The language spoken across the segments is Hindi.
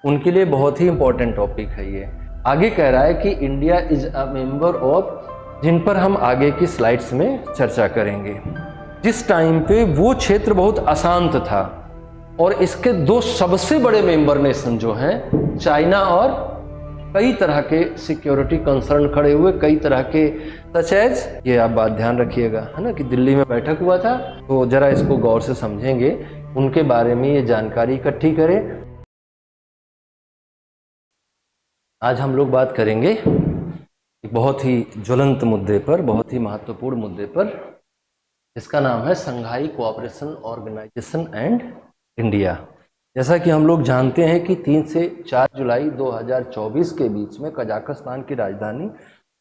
उनके लिए बहुत ही इंपॉर्टेंट टॉपिक है ये। आगे कह रहा है कि India is a member of, जिन पर हम आगे की स्लाइड्स में चर्चा करेंगे। जिस टाइम पे वो क्षेत्र बहुत अशांत था और इसके दो सबसे बड़े मेंबर नेशन जो हैं चाइना और कई तरह के सिक्योरिटी कंसर्न खड़े हुए, कई तरह के सच एज, ये आप बात ध्यान रखिएगा है ना कि दिल्ली में बैठक हुआ था, तो जरा इसको गौर से समझेंगे, उनके बारे में ये जानकारी इकट्ठी करें। आज हम लोग बात करेंगे एक बहुत ही ज्वलंत मुद्दे पर, बहुत ही महत्वपूर्ण मुद्दे पर, जिसका नाम है संघाई कोऑपरेशन ऑर्गेनाइजेशन एंड इंडिया। जैसा कि हम लोग जानते हैं कि 3 से 4 जुलाई 2024 के बीच में कजाकिस्तान की राजधानी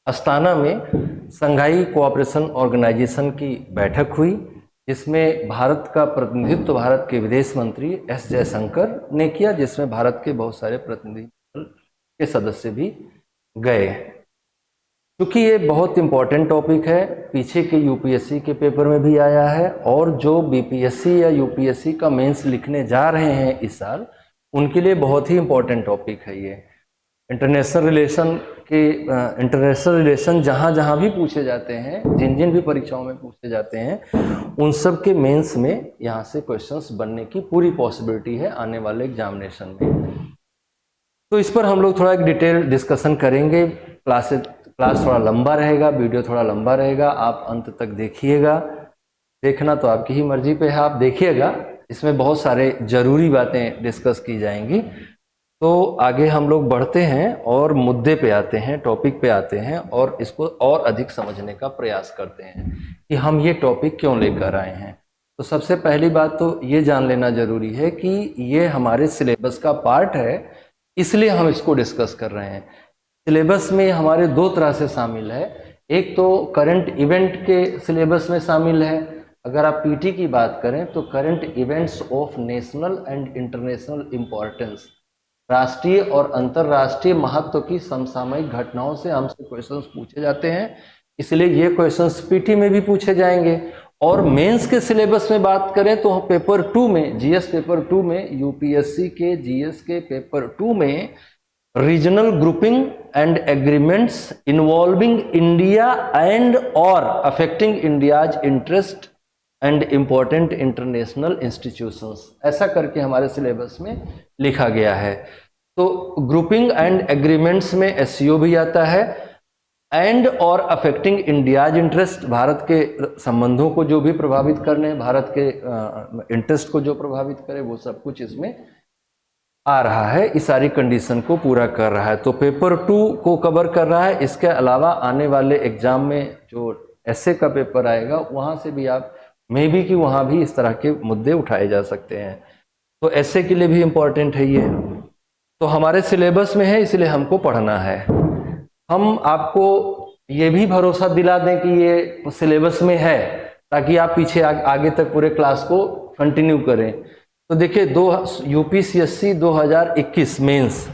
अस्ताना में संघाई कोऑपरेशन ऑर्गेनाइजेशन की बैठक हुई, जिसमें भारत का प्रतिनिधित्व भारत के विदेश मंत्री एस जयशंकर ने किया, जिसमें भारत के बहुत सारे प्रतिनिधि के सदस्य भी गए। क्योंकि ये बहुत इंपॉर्टेंट टॉपिक है, पीछे के यूपीएससी के पेपर में भी आया है, और जो बीपीएससी या यूपीएससी का मेंस लिखने जा रहे हैं इस साल, उनके लिए बहुत ही इंपॉर्टेंट टॉपिक है ये। इंटरनेशनल रिलेशन जहाँ जहाँ भी पूछे जाते हैं, जिन जिन भी परीक्षाओं में पूछे जाते हैं, उन सब के मेंस में यहाँ से क्वेश्चंस बनने की पूरी पॉसिबिलिटी है आने वाले एग्जामिनेशन में। तो इस पर हम लोग थोड़ा एक डिटेल डिस्कशन करेंगे। क्लास थोड़ा लंबा रहेगा, वीडियो थोड़ा लंबा रहेगा, आप अंत तक देखिएगा। देखना तो आपकी ही मर्जी पे है, आप देखिएगा, इसमें बहुत सारे ज़रूरी बातें डिस्कस की जाएंगी। तो आगे हम लोग बढ़ते हैं और मुद्दे पे आते हैं, टॉपिक पे आते हैं, और इसको और अधिक समझने का प्रयास करते हैं कि हम ये टॉपिक क्यों लेकर आए हैं। तो सबसे पहली बात तो ये जान लेना ज़रूरी है कि ये हमारे सिलेबस का पार्ट है, इसलिए हम इसको डिस्कस कर रहे हैं। सिलेबस में हमारे दो तरह से शामिल है, एक तो करंट इवेंट के सिलेबस में शामिल है। अगर आप पीटी की बात करें तो current events of national and international importance, राष्ट्रीय और अंतर्राष्ट्रीय महत्व की समसामयिक घटनाओं से हमसे क्वेश्चंस पूछे जाते हैं, इसलिए ये क्वेश्चंस पीटी में भी पूछे जाएंगे। और मेंस के सिलेबस में बात करें तो पेपर 2 में, जीएस पेपर 2 में, यूपीएससी के जीएस के पेपर 2 में regional grouping and agreements involving India and और affecting India's interest and important international institutions, ऐसा करके हमारे सिलेबस में लिखा गया है। तो ग्रुपिंग एंड एग्रीमेंट्स में एससीओ भी आता है, एंड और अफेक्टिंग इंडियाज इंटरेस्ट, भारत के संबंधों को जो भी प्रभावित करने, भारत के इंटरेस्ट को जो प्रभावित करे, वो सब कुछ इसमें आ रहा है, इस सारी कंडीशन को पूरा कर रहा है। तो पेपर 2 को कवर कर रहा है। इसके अलावा आने वाले एग्जाम में जो एसए का पेपर आएगा, वहाँ से भी आप मे बी कि वहाँ भी इस तरह के मुद्दे उठाए जा सकते हैं, तो एसए के लिए भी इम्पोर्टेंट है ये। तो हमारे सिलेबस में है, इसलिए हमको पढ़ना है। हम आपको ये भी भरोसा दिला दें कि ये सिलेबस में है, ताकि आप पीछे आगे तक पूरे क्लास को कंटिन्यू करें। तो देखिए, यूपीसीएससी 2021 मेंस,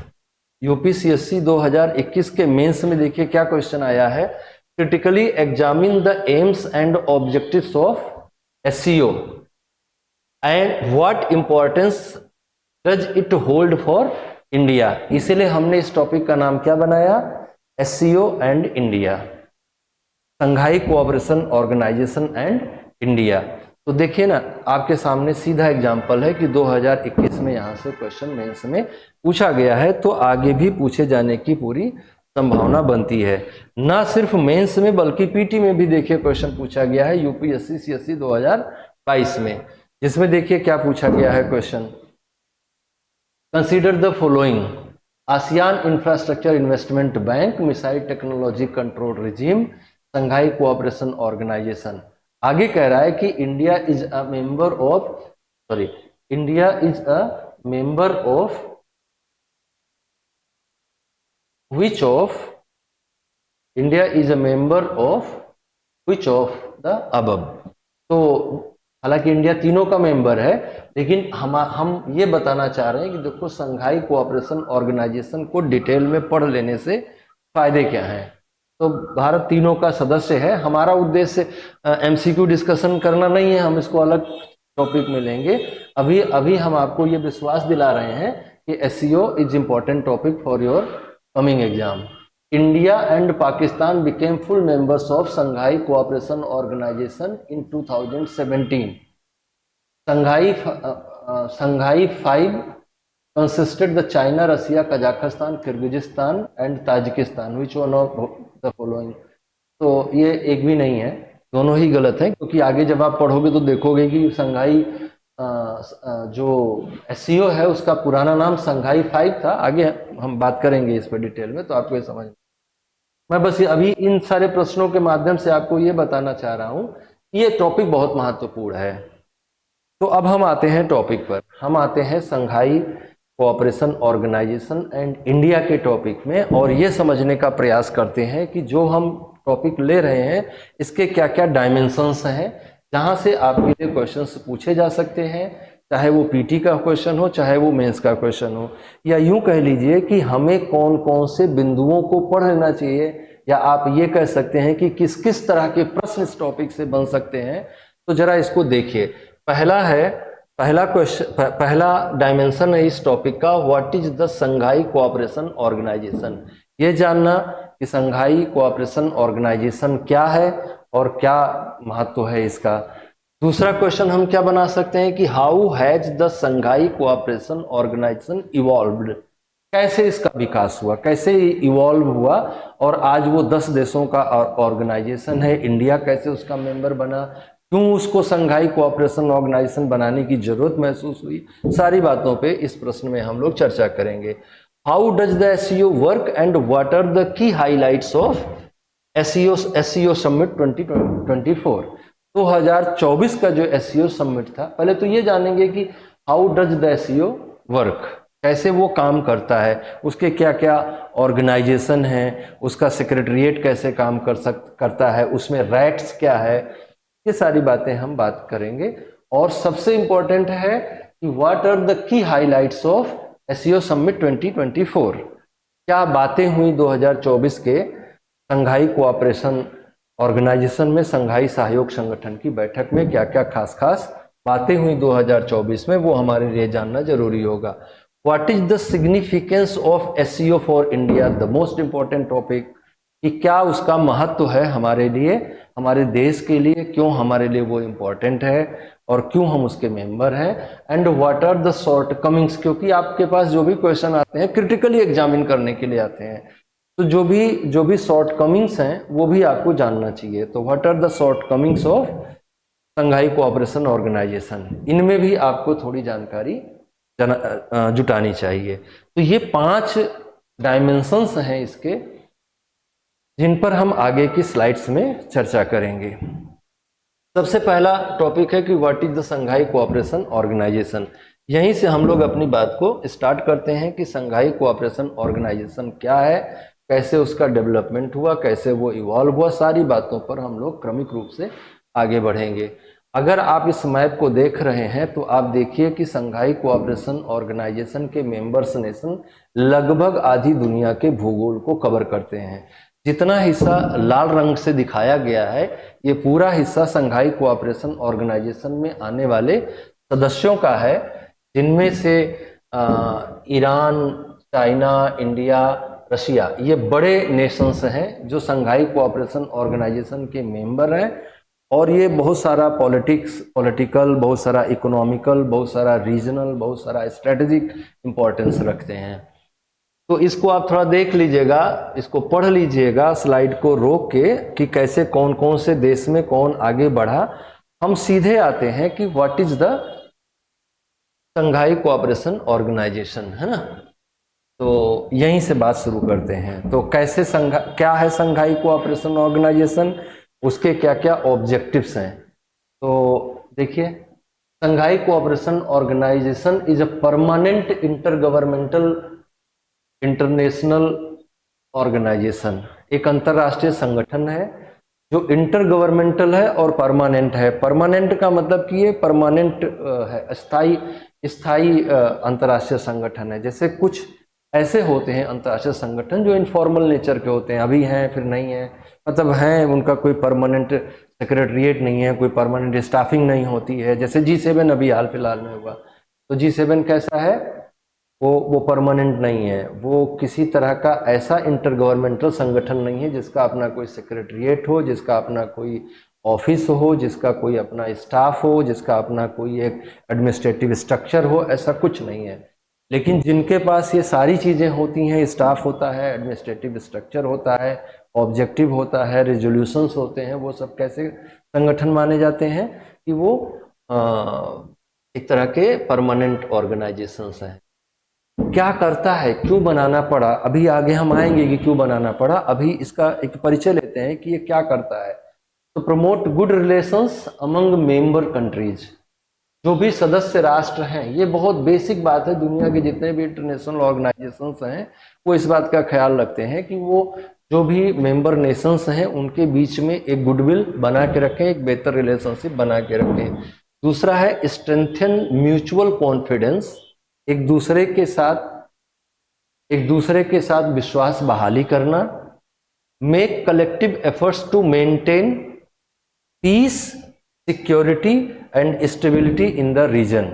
यूपीसीएससी 2021 के मेंस में देखिए क्या क्वेश्चन आया है। Critically examine the aims and objectives of SCO and what importance does it hold for India. इसलिए हमने इस टॉपिक का नाम क्या बनाया, SCO and India, Shanghai cooperation Organisation and India. तो देखिए ना, आपके सामने सीधा एग्जाम्पल है कि 2021 में यहाँ से क्वेश्चन मेंस में पूछा गया है, तो आगे भी पूछे जाने की पूरी संभावना बनती है। ना सिर्फ मेंस में बल्कि पीटी में भी देखिए क्वेश्चन पूछा गया है, यूपीएससी सीएससी 2022 में, जिसमें देखिए क्या पूछा गया है question. Consider the following, Asian infrastructure investment bank, missile technology control regime, Shanghai cooperation Organisation. आगे कह रहा है कि India is a member of, India is a member of which of, India is a member of which of the above। तो हालांकि इंडिया तीनों का मेंबर है, लेकिन हम ये बताना चाह रहे हैं कि देखो, संघाई कोऑपरेशन ऑर्गेनाइजेशन को डिटेल में पढ़ लेने से फायदे क्या हैं। तो भारत तीनों का सदस्य है। हमारा उद्देश्य एमसीक्यू डिस्कशन करना नहीं है, हम इसको अलग टॉपिक में लेंगे। अभी हम आपको ये विश्वास दिला रहे हैं कि SEO is important topic for your coming exam. India and Pakistan became full members of Shanghai Cooperation Organization in 2017. Shanghai 5 consisted the China, Russia, Kazakhstan, Kyrgyzstan and Tajikistan. Which one of the following? तो ये एक भी नहीं है, दोनों ही गलत है, क्योंकि आगे जब आप पढ़ोगे तो देखोगे कि संघाई जो SEO है उसका पुराना नाम संघाई 5 था। आगे हम बात करेंगे इस पर डिटेल में, तो आपको ये समझ। मैं बस अभी इन सारे प्रश्नों के माध्यम से आपको ये बताना चाह रहा हूं कि ये टॉपिक बहुत महत्वपूर्ण है। तो अब हम आते हैं टॉपिक पर, हम आते हैं संघाई कोऑपरेशन ऑर्गेनाइजेशन एंड इंडिया के टॉपिक में, और ये समझने का प्रयास करते हैं कि जो हम टॉपिक ले रहे हैं इसके क्या क्या डायमेंशंस हैं, जहां से आपके लिए क्वेश्चंस पूछे जा सकते हैं, चाहे वो पीटी का क्वेश्चन हो, चाहे वो मेंस का क्वेश्चन हो, या यूं कह लीजिए कि हमें कौन कौन से बिंदुओं को पढ़ लेना चाहिए, या आप ये कह सकते हैं कि किस किस तरह के प्रश्न इस टॉपिक से बन सकते हैं। तो जरा इसको देखिए। पहला डायमेंशन है इस टॉपिक का, what is the Shanghai cooperation Organisation. ये जानना कि संघाई कोऑपरेशन ऑर्गेनाइजेशन क्या है और क्या महत्व है इसका। दूसरा क्वेश्चन हम क्या बना सकते हैं कि how has the Shanghai cooperation organisation evolved, कैसे इसका विकास हुआ, कैसे इवॉल्व हुआ, और आज वो 10 देशों का ऑर्गेनाइजेशन है। इंडिया कैसे उसका मेंबर बना, क्यों उसको संघाई कोऑपरेशन ऑर्गेनाइजेशन बनाने की जरूरत महसूस हुई, सारी बातों पे इस प्रश्न में हम लोग चर्चा करेंगे। How does the SEO work and what are the key highlights of SEO summit 2024। 2024 का जो SEO समिट था, पहले तो ये जानेंगे कि how does the SEO work, कैसे वो काम करता है, उसके क्या क्या ऑर्गेनाइजेशन है, उसका सेक्रेटरिएट कैसे काम करता है, उसमें राइट्स क्या है, ये सारी बातें हम बात करेंगे। और सबसे इंपॉर्टेंट है कि what are the key highlights of SEO summit 2024। क्या बातें हुई 2024 के संघाई कोऑपरेशन ऑर्गेनाइजेशन में, संघाई सहयोग संगठन की बैठक में क्या क्या खास बातें हुई 2024 में, वो हमारे लिए जानना जरूरी होगा। What is the significance of SEO for India, the most important topic, कि क्या उसका महत्व है हमारे लिए, हमारे देश के लिए, क्यों हमारे लिए वो इम्पोर्टेंट है और क्यों हम उसके मेंबर हैं। And what are the shortcomings, क्योंकि आपके पास जो भी क्वेश्चन आते हैं क्रिटिकली एग्जामिन करने के लिए आते हैं, तो जो भी शॉर्टकमिंग्स हैं वो भी आपको जानना चाहिए। तो what are the shortcomings of Shanghai cooperation Organisation, इनमें भी आपको थोड़ी जानकारी जुटानी चाहिए। तो ये 5 डायमेंशंस हैं इसके, जिन पर हम आगे की स्लाइड्स में चर्चा करेंगे। सबसे पहला टॉपिक है कि what is the Shanghai cooperation Organisation. यहीं से हम लोग अपनी बात को स्टार्ट करते हैं कि संघाई कोऑपरेशन ऑर्गेनाइजेशन क्या है, कैसे उसका डेवलपमेंट हुआ, कैसे वो इवॉल्व हुआ, सारी बातों पर हम लोग क्रमिक रूप से आगे बढ़ेंगे। अगर आप इस मैप को देख रहे हैं तो आप देखिए कि संघाई कोऑपरेशन ऑर्गेनाइजेशन के मेंबर्स नेशन लगभग आधी दुनिया के भूगोल को कवर करते हैं। जितना हिस्सा लाल रंग से दिखाया गया है, ये पूरा हिस्सा संघाई कोऑपरेशन ऑर्गेनाइजेशन में आने वाले सदस्यों का है, जिनमें से ईरान, चाइना, इंडिया, रशिया, ये बड़े नेशंस हैं जो संघाई कोऑपरेशन ऑर्गेनाइजेशन के मेंबर हैं। और ये बहुत सारा पॉलिटिकल, बहुत सारा इकोनॉमिकल, बहुत सारा रीजनल, बहुत सारा स्ट्रेटेजिक इंपॉर्टेंस रखते हैं। तो इसको आप थोड़ा देख लीजिएगा, इसको पढ़ लीजिएगा स्लाइड को रोक के कि कैसे कौन कौन से देश में कौन आगे बढ़ा। हम सीधे आते हैं कि what is the Shanghai cooperation Organisation, है ना। तो यहीं से बात शुरू करते हैं। तो कैसे क्या है संघाई कोऑपरेशन ऑर्गेनाइजेशन, उसके क्या क्या ऑब्जेक्टिव्स हैं। तो देखिए, Shanghai cooperation organisation is a permanent intergovernmental international organisation, एक अंतरराष्ट्रीय संगठन है जो इंटरगवर्नमेंटल है और परमानेंट है। परमानेंट का मतलब कि ये परमानेंट है, स्थायी अंतरराष्ट्रीय संगठन है। जैसे कुछ ऐसे होते हैं अंतरराष्ट्रीय संगठन जो इनफॉर्मल नेचर के होते हैं, अभी हैं फिर नहीं है, मतलब हैं, उनका कोई परमानेंट सेक्रेटरिएट नहीं है, कोई परमानेंट स्टाफिंग नहीं होती है। जैसे G7 अभी हाल फिलहाल में हुआ, तो G7 कैसा है, वो परमानेंट नहीं है, वो किसी तरह का ऐसा इंटर गवर्नमेंटल संगठन नहीं है जिसका अपना कोई सेक्रेटरिएट हो, जिसका अपना कोई ऑफिस हो, जिसका कोई अपना स्टाफ हो, जिसका अपना कोई एक एडमिनिस्ट्रेटिव स्ट्रक्चर हो, ऐसा कुछ नहीं है। लेकिन जिनके पास ये सारी चीज़ें होती हैं, स्टाफ होता है, एडमिनिस्ट्रेटिव स्ट्रक्चर होता है, ऑब्जेक्टिव होता है, रेजोल्यूशंस होते हैं, वो सब कैसे संगठन माने जाते हैं कि वो एक तरह के परमानेंट ऑर्गेनाइजेशंस हैं। क्या करता है, क्यों बनाना पड़ा, अभी आगे हम आएंगे कि क्यों बनाना पड़ा। अभी इसका एक परिचय लेते हैं कि ये क्या करता है। तो promote good relations among member countries, जो भी सदस्य राष्ट्र हैं, ये बहुत बेसिक बात है। दुनिया के जितने भी इंटरनेशनल ऑर्गेनाइजेशंस हैं वो इस बात का ख्याल रखते हैं कि वो जो भी मेंबर नेशंस हैं उनके बीच में एक गुडविल बना के रखें, एक बेहतर रिलेशनशिप बना के रखें। दूसरा है स्ट्रेंथन म्यूचुअल कॉन्फिडेंस, एक दूसरे के साथ विश्वास बहाली करना। Make collective efforts to maintain peace, security and stability in the region.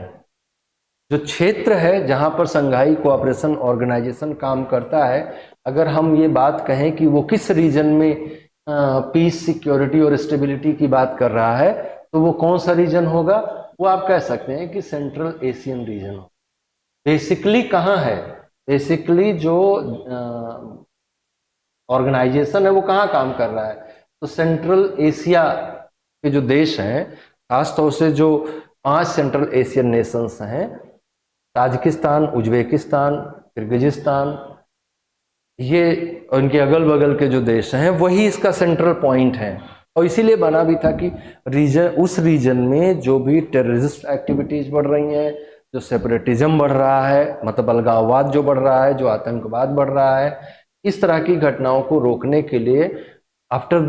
जो क्षेत्र है जहां पर संघाई कोऑपरेशन ऑर्गेनाइजेशन काम करता है, अगर हम ये बात कहें कि वो किस रीजन में पीस, सिक्योरिटी और स्टेबिलिटी की बात कर रहा है, तो वो कौन सा रीजन होगा? वो आप कह सकते हैं कि सेंट्रल एशियन रीजन हो। बेसिकली कहाँ है? बेसिकली जो ऑर्गेनाइजेशन है वो कहाँ काम कर रहा है? तो सेंट्रल एशिया के जो देश हैं, खासतौर से जो 5 सेंट्रल एशियन नेशंस हैं, ताजिकिस्तान, उज्बेकिस्तान, किर्गिजिस्तान, ये उनके अगल बगल के जो देश हैं वही इसका सेंट्रल पॉइंट है। और इसीलिए बना भी था कि उस रीजन में जो भी टेररिस्ट एक्टिविटीज बढ़ रही हैं, जो सेपरेटिज्म बढ़ रहा है, मतलब अलगाववाद जो बढ़ रहा है, जो आतंकवाद बढ़ रहा है, इस तरह की घटनाओं को रोकने के लिए after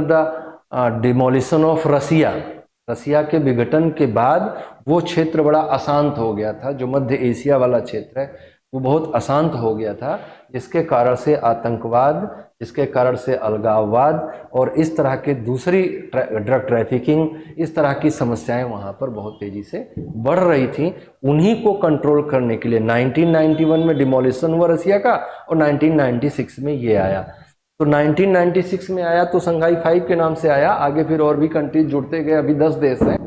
the demolition of Russia के विघटन के बाद वो क्षेत्र बड़ा अशांत हो गया था। जो मध्य एशिया वाला क्षेत्र है वो बहुत अशांत हो गया था, जिसके कारण से आतंकवाद, जिसके कारण से अलगाववाद और इस तरह के दूसरी ड्रग ट्रैफिकिंग, इस तरह की समस्याएं वहां पर बहुत तेजी से बढ़ रही थी। उन्हीं को कंट्रोल करने के लिए 1991 में डिमोलिशन हुआ रसिया का और 1996 में ये आया। तो 1996 में आया तो संघाई 5 के नाम से आया, आगे फिर और भी कंट्रीज जुड़ते गए, अभी 10 देश हैं।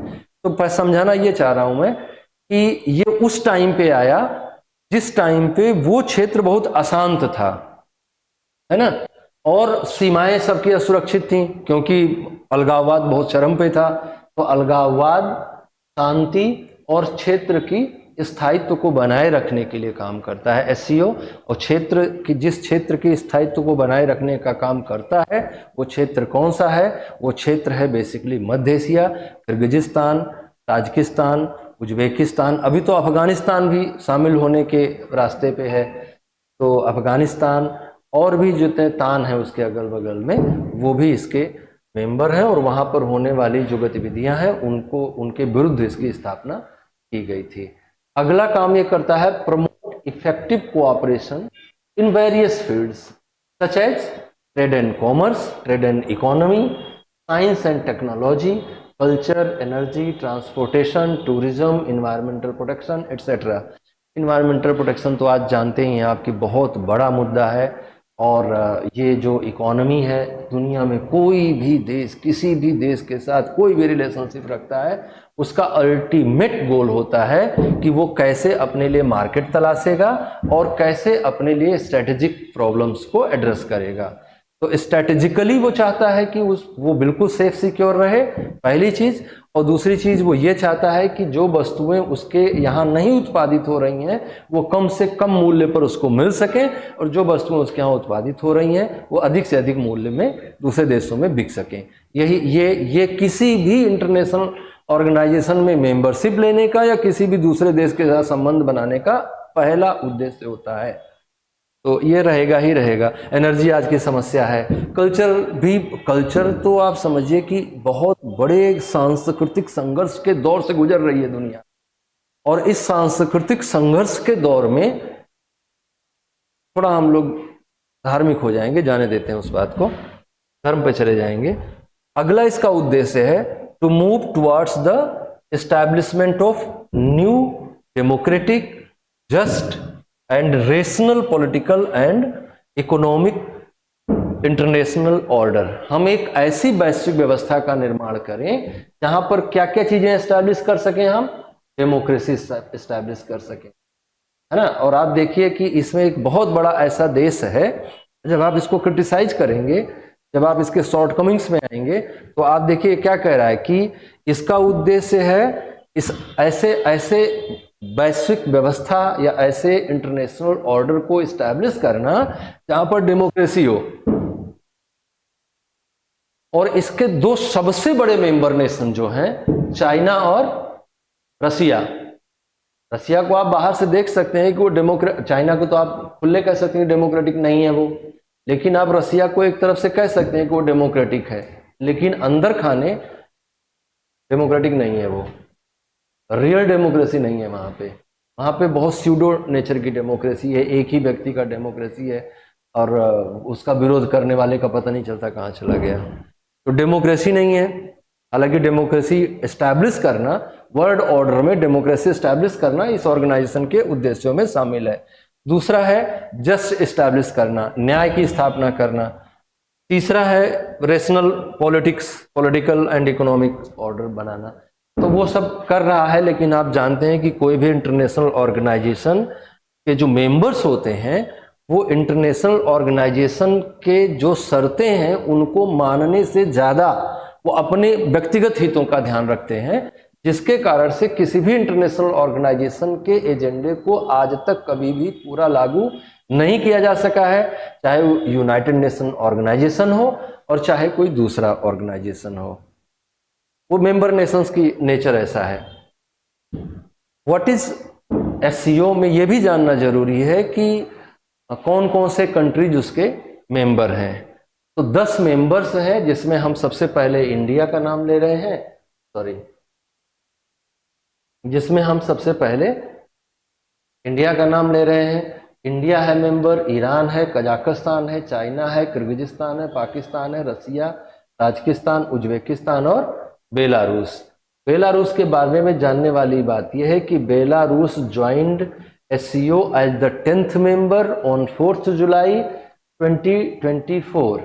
तो समझाना ये चाह रहा हूं मैं कि ये उस टाइम पे आया जिस टाइम पे वो क्षेत्र बहुत अशांत था, है ना, और सीमाएं सबकी असुरक्षित थी क्योंकि अलगाववाद बहुत चरम पे था। तो अलगाववाद, शांति और क्षेत्र की स्थायित्व को बनाए रखने के लिए काम करता है एससीओ। और क्षेत्र की, जिस क्षेत्र की स्थायित्व को बनाए रखने का काम करता है वो क्षेत्र कौन सा है? वो क्षेत्र है बेसिकली मध्य एशिया, किर्गिजिस्तान, ताजिकिस्तान, उज्बेकिस्तान, अभी तो अफगानिस्तान भी शामिल होने के रास्ते पे है। तो अफगानिस्तान और भी जितने तान है उसके अगल बगल में, वो भी इसके मेंबर हैं और वहाँ पर होने वाली जो गतिविधियाँ हैं उनको, उनके विरुद्ध इसकी स्थापना की गई थी। अगला काम ये करता है promote effective cooperation in various fields such as trade and commerce, trade and economy, science and technology, culture, energy, transportation, tourism, environmental protection etcetera. Environmental protection तो आज जानते ही हैं आपकी बहुत बड़ा मुद्दा है। और ये जो इकोनॉमी है, दुनिया में कोई भी देश किसी भी देश के साथ कोई भी रिलेशनशिप रखता है, उसका अल्टीमेट गोल होता है कि वो कैसे अपने लिए मार्केट तलाशेगा और कैसे अपने लिए स्ट्रेटेजिक प्रॉब्लम्स को एड्रेस करेगा। तो स्ट्रेटेजिकली वो चाहता है कि वो बिल्कुल सेफ सिक्योर रहे, पहली चीज। और दूसरी चीज वो ये चाहता है कि जो वस्तुएं उसके यहाँ नहीं उत्पादित हो रही हैं वो कम से कम मूल्य पर उसको मिल सके, और जो वस्तुएं उसके यहाँ उत्पादित हो रही हैं वो अधिक से अधिक मूल्य में दूसरे देशों में बिक सकें। यही ये किसी भी इंटरनेशनल ऑर्गेनाइजेशन में मेंबरशिप लेने का या किसी भी दूसरे देश के साथ संबंध बनाने का पहला उद्देश्य होता है। तो ये रहेगा ही रहेगा। एनर्जी आज की समस्या है। कल्चर तो आप समझिए कि बहुत बड़े सांस्कृतिक संघर्ष के दौर से गुजर रही है दुनिया, और इस सांस्कृतिक संघर्ष के दौर में थोड़ा हम लोग धार्मिक हो जाएंगे, जाने देते हैं उस बात को, धर्म पे चले जाएंगे। अगला इसका उद्देश्य है to move towards the establishment of new democratic just and rational political and economic international order. हम एक ऐसी वैश्विक व्यवस्था का निर्माण करें जहां पर क्या क्या चीजें एस्टैब्लिश कर सकें, हम डेमोक्रेसी एस्टैब्लिश कर सकें, है ना। और आप देखिए कि इसमें एक बहुत बड़ा ऐसा देश है, जब आप इसको क्रिटिसाइज करेंगे, जब आप इसके शॉर्टकमिंग्स में आएंगे, तो आप देखिए क्या कह रहा है कि इसका उद्देश्य है इस ऐसे वैश्विक व्यवस्था या ऐसे इंटरनेशनल ऑर्डर को इस्टेब्लिश करना जहां पर डेमोक्रेसी हो। और इसके दो सबसे बड़े मेंबर नेशन जो हैं, चाइना और रसिया। रसिया को आप बाहर से देख सकते हैं कि वो चाइना को तो आप खुले कह सकते हैं डेमोक्रेटिक नहीं है वो, लेकिन आप रसिया को एक तरफ से कह सकते हैं कि वो डेमोक्रेटिक है, लेकिन अंदर खाने डेमोक्रेटिक नहीं है वो, रियल डेमोक्रेसी नहीं है वहाँ पे बहुत स्यूडो नेचर की डेमोक्रेसी है, एक ही व्यक्ति का डेमोक्रेसी है और उसका विरोध करने वाले का पता नहीं चलता कहाँ चला गया। तो डेमोक्रेसी नहीं है। हालांकि डेमोक्रेसी एस्टैब्लिश करना, वर्ल्ड ऑर्डर में डेमोक्रेसी एस्टैब्लिश करना इस ऑर्गेनाइजेशन के उद्देश्यों में शामिल है। दूसरा है जस्ट एस्टैब्लिश करना, न्याय की स्थापना करना। तीसरा है rational political and economic order बनाना। तो वो सब कर रहा है, लेकिन आप जानते हैं कि कोई भी इंटरनेशनल ऑर्गेनाइजेशन के जो मेंबर्स होते हैं वो इंटरनेशनल ऑर्गेनाइजेशन के जो शर्तें हैं उनको मानने से ज़्यादा वो अपने व्यक्तिगत हितों का ध्यान रखते हैं, जिसके कारण से किसी भी इंटरनेशनल ऑर्गेनाइजेशन के एजेंडे को आज तक कभी भी पूरा लागू नहीं किया जा सका है, चाहे वो यूनाइटेड नेशन ऑर्गेनाइजेशन हो और चाहे कोई दूसरा ऑर्गेनाइजेशन हो। वो मेंबर नेशंस की नेचर ऐसा है। व्हाट इज एससीओ में ये भी जानना जरूरी है कि कौन कौन से कंट्रीज उसके मेंबर हैं। तो 10 मेंबर्स हैं, जिसमें हम सबसे पहले इंडिया का नाम ले रहे हैं, जिसमें हम सबसे पहले इंडिया का नाम ले रहे हैं। इंडिया है मेंबर, ईरान है, कजाकिस्तान है, चाइना है, किर्गिजिस्तान है, पाकिस्तान है, रसिया, ताजिकिस्तान, उज्बेकिस्तान और बेलारूस। बेलारूस के बारे में जानने वाली बात यह है कि Belarus joined SCO as the 10th member on 4 July 2024।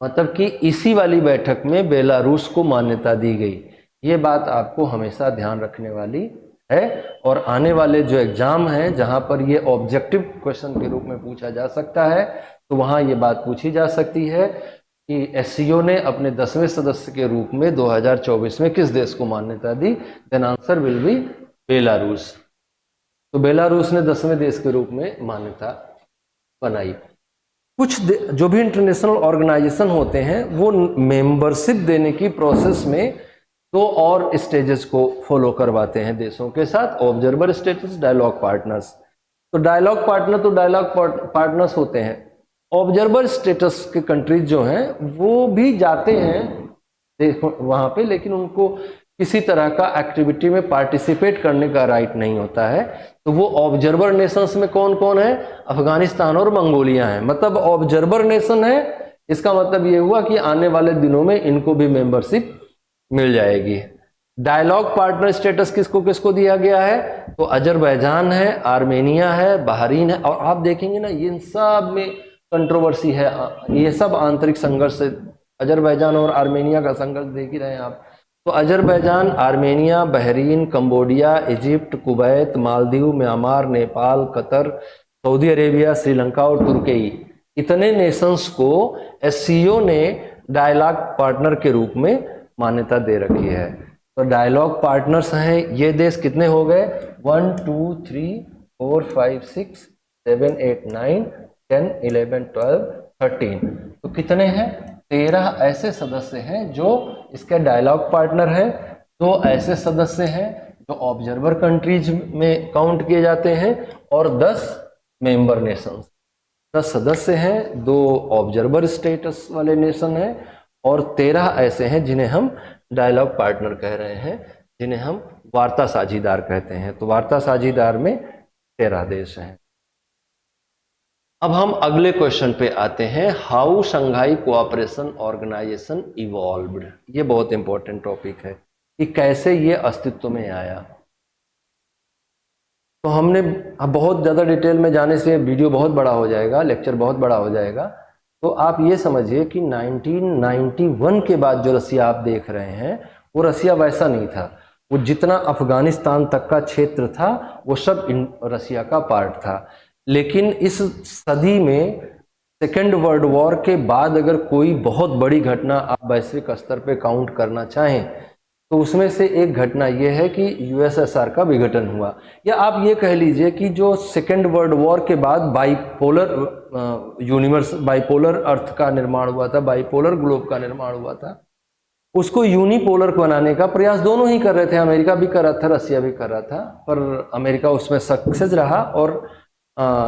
मतलब कि इसी वाली बैठक में बेलारूस को मान्यता दी गई। ये बात आपको हमेशा ध्यान रखने वाली है। और आने वाले जो एग्जाम हैं जहां पर ये ऑब्जेक्टिव क्वेश्चन के रूप में पूछा जा सकता है, तो वहां ये बात पूछी जा सकती है कि एससीओ ने अपने 10वें सदस्य के रूप में 2024 में किस देश को मान्यता दी। Then answer will be Belarus. तो बेलारूस ने 10वें देश के रूप में मान्यता बनाई। कुछ जो भी इंटरनेशनल ऑर्गेनाइजेशन होते हैं वो मेंबरशिप देने की प्रोसेस में 2 और स्टेजेस को फॉलो करवाते हैं देशों के साथ, ऑब्जर्वर स्टेटस, डायलॉग पार्टनर्स। तो डायलॉग पार्टनर्स होते हैं। ऑब्जर्वर स्टेटस के कंट्रीज जो हैं वो भी जाते हैं वहां पे, लेकिन उनको किसी तरह का एक्टिविटी में पार्टिसिपेट करने का राइट नहीं होता है। तो वो ऑब्जर्वर नेशंस में कौन कौन है? अफगानिस्तान और मंगोलिया है। मतलब ऑब्जर्वर नेशन है, इसका मतलब ये हुआ कि आने वाले दिनों में इनको भी मेंबरशिप मिल जाएगी। डायलॉग पार्टनर स्टेटस किसको किसको दिया गया है? तो अजरबैजान है, आर्मेनिया है, बहरीन है। और आप देखेंगे ना, ये इन सब में कंट्रोवर्सी है, ये सब आंतरिक संघर्ष है। अजरबैजान और आर्मेनिया का संघर्ष देख ही रहे हैं आप। तो Azerbaijan, Armenia, Bahrain, Cambodia, Egypt, Kuwait, Maldives, Myanmar, Nepal, Qatar, Saudi Arabia, Sri Lanka और तुर्की, इतने नेशंस को एससीओ ने डायलॉग पार्टनर के रूप में मान्यता दे रखी है। तो डायलॉग पार्टनर्स हैं ये देश, कितने हो गए? 1 2 3 4 5 6 7 8 9 10 11 12 13। तो कितने हैं? 13 ऐसे सदस्य हैं जो इसके डायलॉग पार्टनर हैं। 2 ऐसे सदस्य हैं जो ऑब्जर्वर कंट्रीज में काउंट किए जाते हैं, और 10 मेंबर नेशंस। 10 सदस्य हैं, 2 ऑब्जर्वर स्टेटस वाले नेशन हैं, और 13 ऐसे हैं जिन्हें हम डायलॉग पार्टनर कह रहे हैं, जिन्हें हम वार्ता साझीदार कहते हैं। तो वार्ता साझीदार में 13 देश हैं। अब हम अगले क्वेश्चन पे आते हैं, how Shanghai cooperation organisation evolved. ये बहुत इंपॉर्टेंट टॉपिक है कि कैसे ये अस्तित्व में आया। तो हमने, अब बहुत ज़्यादा डिटेल में जाने से वीडियो बहुत बड़ा हो जाएगा, लेक्चर बहुत बड़ा हो जाएगा। तो आप ये समझिए कि 1991 के बाद जो रसिया आप देख रहे हैं वो रसिया वैसा नहीं था। वो जितना अफगानिस्तान तक का क्षेत्र था वो सब रसिया का पार्ट था। लेकिन इस सदी में सेकेंड वर्ल्ड वॉर के बाद अगर कोई बहुत बड़ी घटना आप वैश्विक स्तर पे काउंट करना चाहें तो उसमें से एक घटना यह है कि यूएसएसआर का विघटन हुआ, या आप ये कह लीजिए कि जो सेकेंड वर्ल्ड वॉर के बाद बाइपोलर यूनिवर्स, बाइपोलर अर्थ का निर्माण हुआ था, बाइपोलर ग्लोब का निर्माण हुआ था, उसको यूनिपोलर बनाने का प्रयास दोनों ही कर रहे थे। अमेरिका भी कर रहा था, रसिया भी कर रहा था, पर अमेरिका उसमें सक्सेस रहा और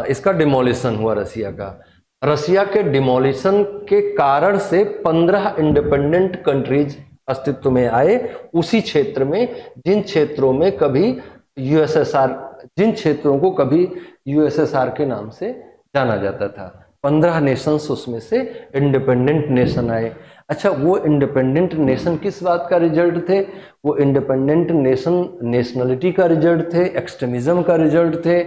इसका डिमोलिशन हुआ रसिया का। रसिया के डिमोलिशन के कारण से 15 इंडिपेंडेंट कंट्रीज अस्तित्व में आए उसी क्षेत्र में, जिन क्षेत्रों में कभी यूएसएसआर, जिन क्षेत्रों को कभी यूएसएसआर के नाम से जाना जाता था। 15 नेशंस उसमें से इंडिपेंडेंट नेशन आए। अच्छा, वो इंडिपेंडेंट नेशन किस बात का रिजल्ट थे? वो इंडिपेंडेंट नेशन नेशनलिटी का रिजल्ट थे, एक्सट्रीमिज्म का रिजल्ट थे,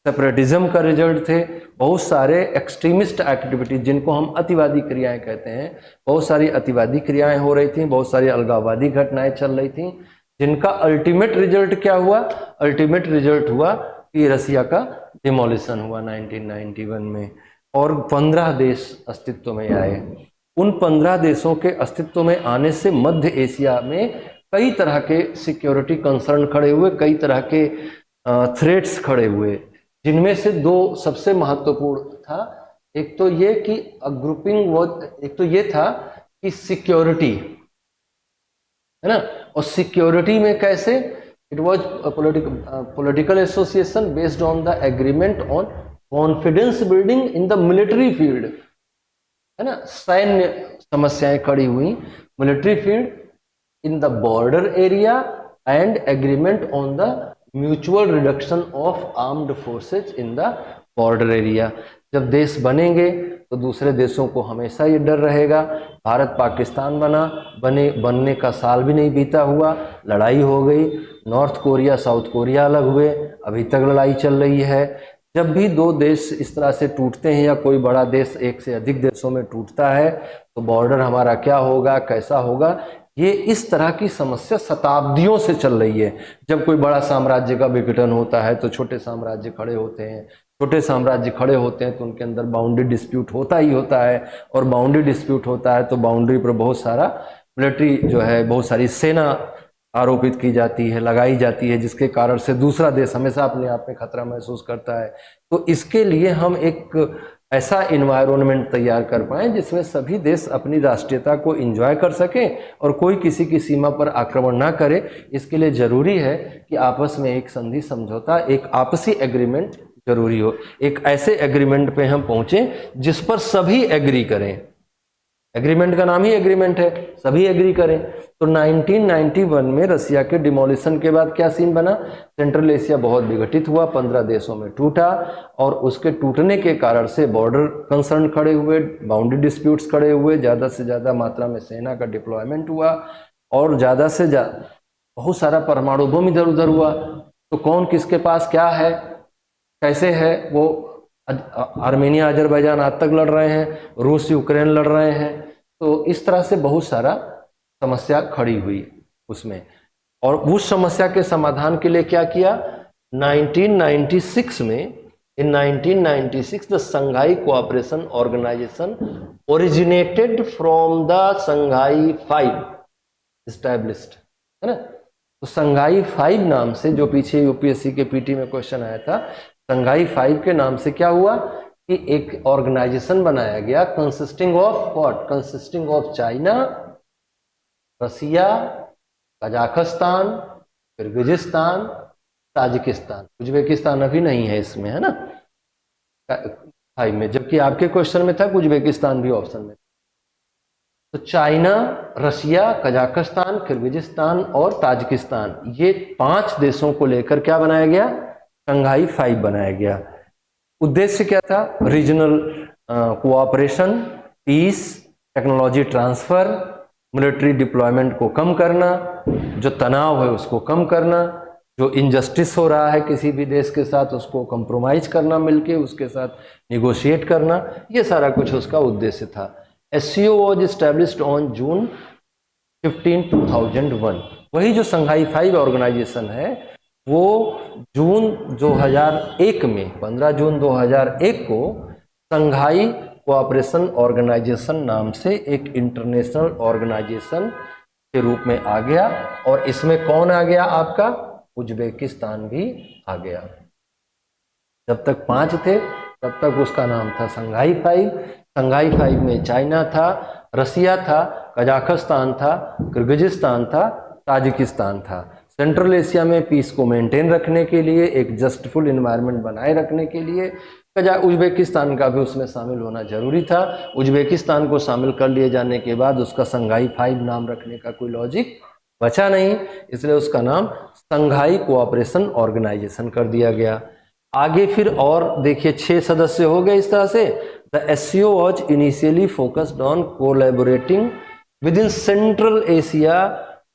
सेपरेटिज्म का रिजल्ट थे। बहुत सारे एक्सट्रीमिस्ट एक्टिविटीज, जिनको हम अतिवादी क्रियाएं कहते हैं, बहुत सारी अतिवादी क्रियाएं हो रही थी, बहुत सारी अलगाववादी घटनाएं चल रही थी, जिनका अल्टीमेट रिजल्ट क्या हुआ? अल्टीमेट रिजल्ट हुआ कि रसिया का डिमोलिशन हुआ 1991 में और 15 देश अस्तित्व में आए। उन 15 देशों के अस्तित्व में आने से मध्य एशिया में कई तरह के सिक्योरिटी कंसर्न खड़े हुए, कई तरह के थ्रेट्स खड़े हुए, जिनमें से दो सबसे महत्वपूर्ण था। एक तो ये कि ग्रुपिंग वो, एक तो ये था कि सिक्योरिटी है ना, और सिक्योरिटी में कैसे? It was political association based on the agreement on confidence building in the military field, है ना। सैन्य समस्याएं खड़ी हुई, military field, in the border area and agreement on the mutual reduction of armed forces in the border area. जब देश बनेंगे तो दूसरे देशों को हमेशा ये डर रहेगा। भारत पाकिस्तान बनने का साल भी नहीं बीता हुआ, लड़ाई हो गई, नॉर्थ कोरिया साउथ कोरिया अलग हुए, अभी तक लड़ाई चल रही है। जब भी दो देश इस तरह से टूटते हैं या कोई बड़ा देश एक से अधिक देशों में टूटता है तो बॉर्डर हमारा क्या होगा, कैसा होगा, ये इस तरह की समस्या शताब्दियों से चल रही है। जब कोई बड़ा साम्राज्य का विघटन होता है तो छोटे साम्राज्य खड़े होते हैं, छोटे साम्राज्य खड़े होते हैं तो उनके अंदर बाउंड्री डिस्प्यूट होता ही होता है, और बाउंड्री डिस्प्यूट होता है तो बाउंड्री पर बहुत सारा मिलिट्री जो है, बहुत सारी सेना आरोपित की जाती है, लगाई जाती है, जिसके कारण से दूसरा देश हमेशा अपने आप में खतरा महसूस करता है। तो इसके लिए हम एक ऐसा इन्वायरमेंट तैयार कर पाएं जिसमें सभी देश अपनी राष्ट्रीयता को एंजॉय कर सकें और कोई किसी की सीमा पर आक्रमण ना करे। इसके लिए जरूरी है कि आपस में एक संधि समझौता, एक आपसी एग्रीमेंट जरूरी हो। एक ऐसे एग्रीमेंट पे हम पहुंचे जिस पर सभी एग्री करें। एग्रीमेंट का नाम ही एग्रीमेंट है, सभी एग्री करें। तो 1991 में रसिया के डिमोलिशन के बाद क्या सीन बना? सेंट्रल एशिया बहुत विघटित हुआ, 15 देशों में टूटा, और उसके टूटने के कारण से बॉर्डर कंसर्न खड़े हुए, बाउंड्री डिस्प्यूट्स खड़े हुए, ज़्यादा से ज़्यादा मात्रा में सेना का डिप्लॉयमेंट हुआ, और ज़्यादा से ज़्यादा बहुत सारा परमाणु बम इधर उधर हुआ। तो कौन किसके पास क्या है, कैसे है, वो आर्मेनिया अजरबैजान आज तक लड़ रहे हैं, रूस यूक्रेन लड़ रहे हैं। तो इस तरह से बहुत सारा समस्या खड़ी हुई उसमें, और उस समस्या के समाधान के लिए क्या किया? 1996 में, in 1996 the Shanghai cooperation organisation originated from the Shanghai 5 established, है ना। तो संघाई 5 नाम से, जो पीछे यूपीएससी के पीटी में क्वेश्चन आया था, संघाई 5 के नाम से क्या हुआ कि एक ऑर्गेनाइजेशन बनाया गया consisting of what? Consisting of China, Russia, Kazakhstan, Kyrgyzstan, Tajikistan, Uzbekistan अभी नहीं है इसमें, है ना, 5 में, जबकि आपके क्वेश्चन में था उज्बेकिस्तान भी ऑप्शन में। तो चाइना, रसिया, कजाकिस्तान, किर्गिजिस्तान और ताजिकिस्तान, ये 5 देशों को लेकर क्या बनाया गया? संघाई 5 बनाया गया। उद्देश्य क्या था? Regional cooperation, peace, technology transfer, military deployment को कम करना, जो तनाव है उसको कम करना, जो इनजस्टिस हो रहा है किसी भी देश के साथ उसको कंप्रोमाइज करना, मिलके उसके साथ निगोशिएट करना, ये सारा कुछ उसका उद्देश्य था। SCO was established on June 15, 2001। वही जो संघाई 5 ऑर्गेनाइजेशन है वो जून 2001 में 15 जून 2001 को संघाई कोऑपरेशन ऑर्गेनाइजेशन नाम से एक इंटरनेशनल ऑर्गेनाइजेशन के रूप में आ गया। और इसमें कौन आ गया? आपका उज्बेकिस्तान भी आ गया। जब तक 5 थे तब तक उसका नाम था संघाई 5। संघाई 5 में चाइना था, रसिया था, कजाकिस्तान था, किर्गिजिस्तान था, ताजिकिस्तान था। सेंट्रल एशिया में पीस को मेंटेन रखने के लिए, एक जस्टफुल इन्वायरमेंट बनाए रखने के लिए उज्बेकिस्तान का भी उसमें शामिल होना जरूरी था। उज्बेकिस्तान को शामिल कर लिए जाने के बाद उसका संघाई 5 नाम रखने का कोई लॉजिक बचा नहीं, इसलिए उसका नाम संघाई कोऑपरेशन ऑर्गेनाइजेशन कर दिया गया। आगे फिर और देखिए 6 सदस्य हो गए इस तरह से। The SCO was initially focused on collaborating with in central Asia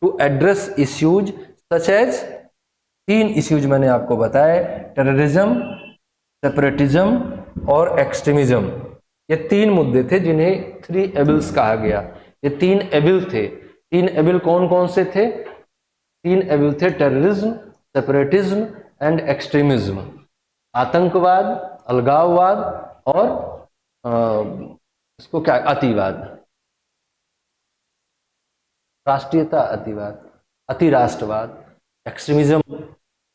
to address issues such as, 3 issues मैंने आपको बताया, टेररिज्म, सेपरेटिज्म और एक्सट्रीमिज्म। ये 3 मुद्दे थे जिन्हें 3 एबिल्स कहा गया। ये 3 एबिल थे। 3 एबिल कौन कौन से थे? 3 एबिल थे टेररिज्म, सेपरेटिज्म एंड एक्सट्रीमिज्म। आतंकवाद, अलगाववाद और इसको क्या, अतिवाद, राष्ट्रीयता अतिवाद, अतिराष्ट्रवाद। एक्सट्रीमिज्म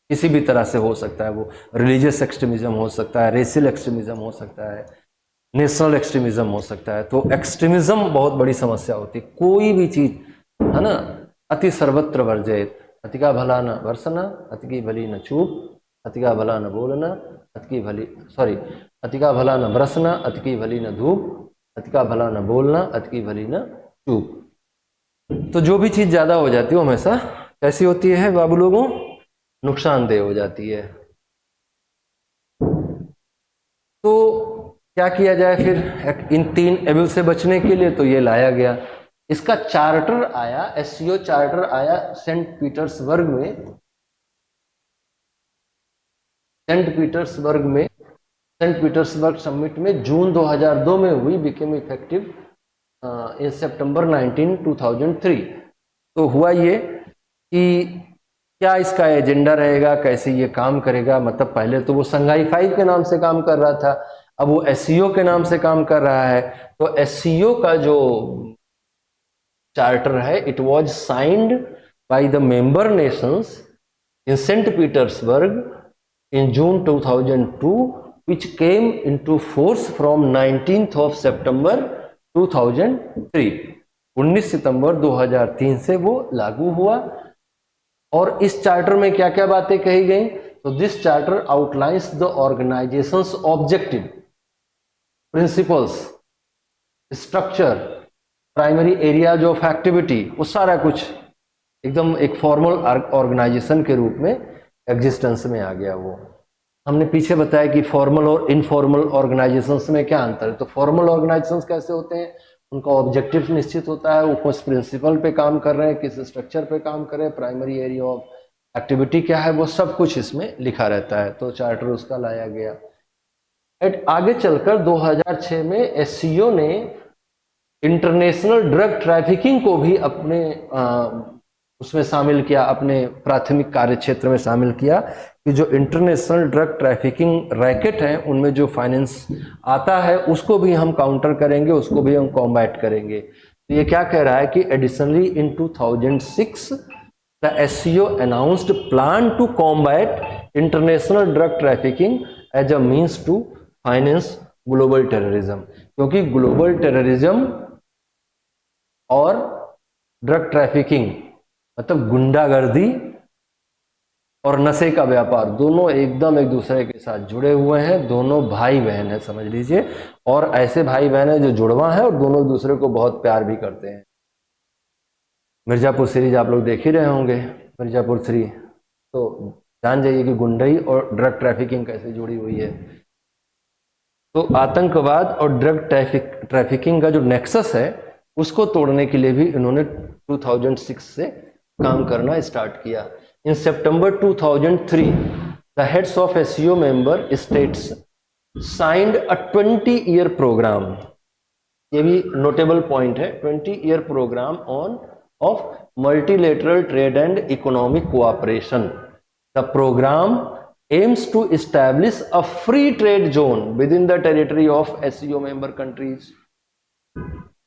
किसी भी तरह से हो सकता है, वो रिलीजियस एक्सट्रीमिज्म हो सकता है, रेसियल एक्सट्रीमिज्म हो सकता है, नेशनल एक्सट्रीमिज्म हो सकता है। तो एक्सट्रीमिज्म बहुत बड़ी समस्या होती है। कोई भी चीज है ना, अति सर्वत्र वर्जयेत, अति का भला न बरसना, अति की भली न चूक, अति का भला न बोलना, अति का भला न बरसना, अति की भली न धूप, अति का भला न बोलना, अति की भली न चूक। तो जो भी चीज ज्यादा हो जाती है हमेशा कैसी होती है बाबू लोगों? नुकसानदेह हो जाती है। तो क्या किया जाए फिर इन 3 एबिल से बचने के लिए? तो ये लाया गया। इसका चार्टर आया, SCO चार्टर आया सेंट पीटर्सबर्ग समिट में जून 2002 में हुई, बिकेम इफेक्टिव इन सितंबर 19, 2003। तो हुआ ये कि क्या इसका एजेंडा रहेगा, कैसे ये काम करेगा। मतलब पहले तो वो संघाई 5 के नाम से काम कर रहा था, अब वो SCO के नाम से काम कर रहा है। तो SCO का जो चार्टर है, it was signed by the member nations in Saint Petersburg in June 2002, which came into force from 19th of September 2003। 19 सितंबर 2003 से वो लागू हुआ। और इस चार्टर में क्या क्या बातें कही गई? तो this charter outlines the organisations objective, principles, structure, primary areas of activity, वो सारा कुछ एकदम एक फॉर्मल ऑर्गेनाइजेशन के रूप में एग्जिस्टेंस में आ गया। वो हमने पीछे बताया कि फॉर्मल और इनफॉर्मल ऑर्गेनाइजेशंस में क्या अंतर है। तो फॉर्मल ऑर्गेनाइजेशंस कैसे होते हैं? उनका ऑब्जेक्टिव निश्चित होता है, वो किस प्रिंसिपल पे काम कर रहे हैं, किस स्ट्रक्चर पे काम कर रहे हैं, प्राइमरी एरिया ऑफ एक्टिविटी क्या है, वो सब कुछ इसमें लिखा रहता है। तो चार्टर उसका लाया गया। आगे चलकर 2006 में SCO ने इंटरनेशनल ड्रग ट्रैफिकिंग को भी अपने उसमें शामिल किया, अपने प्राथमिक कार्य क्षेत्र में शामिल किया कि जो इंटरनेशनल ड्रग ट्रैफिकिंग रैकेट हैं उनमें जो फाइनेंस आता है उसको भी हम काउंटर करेंगे, उसको भी हम कॉम्बैट करेंगे। तो ये क्या कह रहा है कि additionally in 2006 the SCO announced plan to combat international drug trafficking as a means to finance global terrorism. क्योंकि ग्लोबल टेररिज्म और ड्रग ट्रैफिकिंग मतलब गुंडागर्दी और नशे का व्यापार दोनों एकदम एक दूसरे के साथ जुड़े हुए हैं। दोनों भाई बहन है समझ लीजिए, और ऐसे भाई बहन है जो जुड़वा है और दोनों एक दूसरे को बहुत प्यार भी करते हैं। मिर्जापुर सीरीज आप लोग देख ही रहे होंगे, मिर्जापुर 3, तो जान जाइए कि गुंडई और ड्रग ट्रैफिकिंग कैसे जुड़ी हुई है। तो आतंकवाद और ड्रग ट्रैफिकिंग का जो नेक्सस है उसको तोड़ने के लिए भी इन्होंने 2006 से काम करना स्टार्ट किया। In September 2003, the heads of SCO member states signed a 20-year program. ये भी notable point है, 20-year program of multilateral trade and economic cooperation. The program aims to establish a free trade zone within the territory of SCO member countries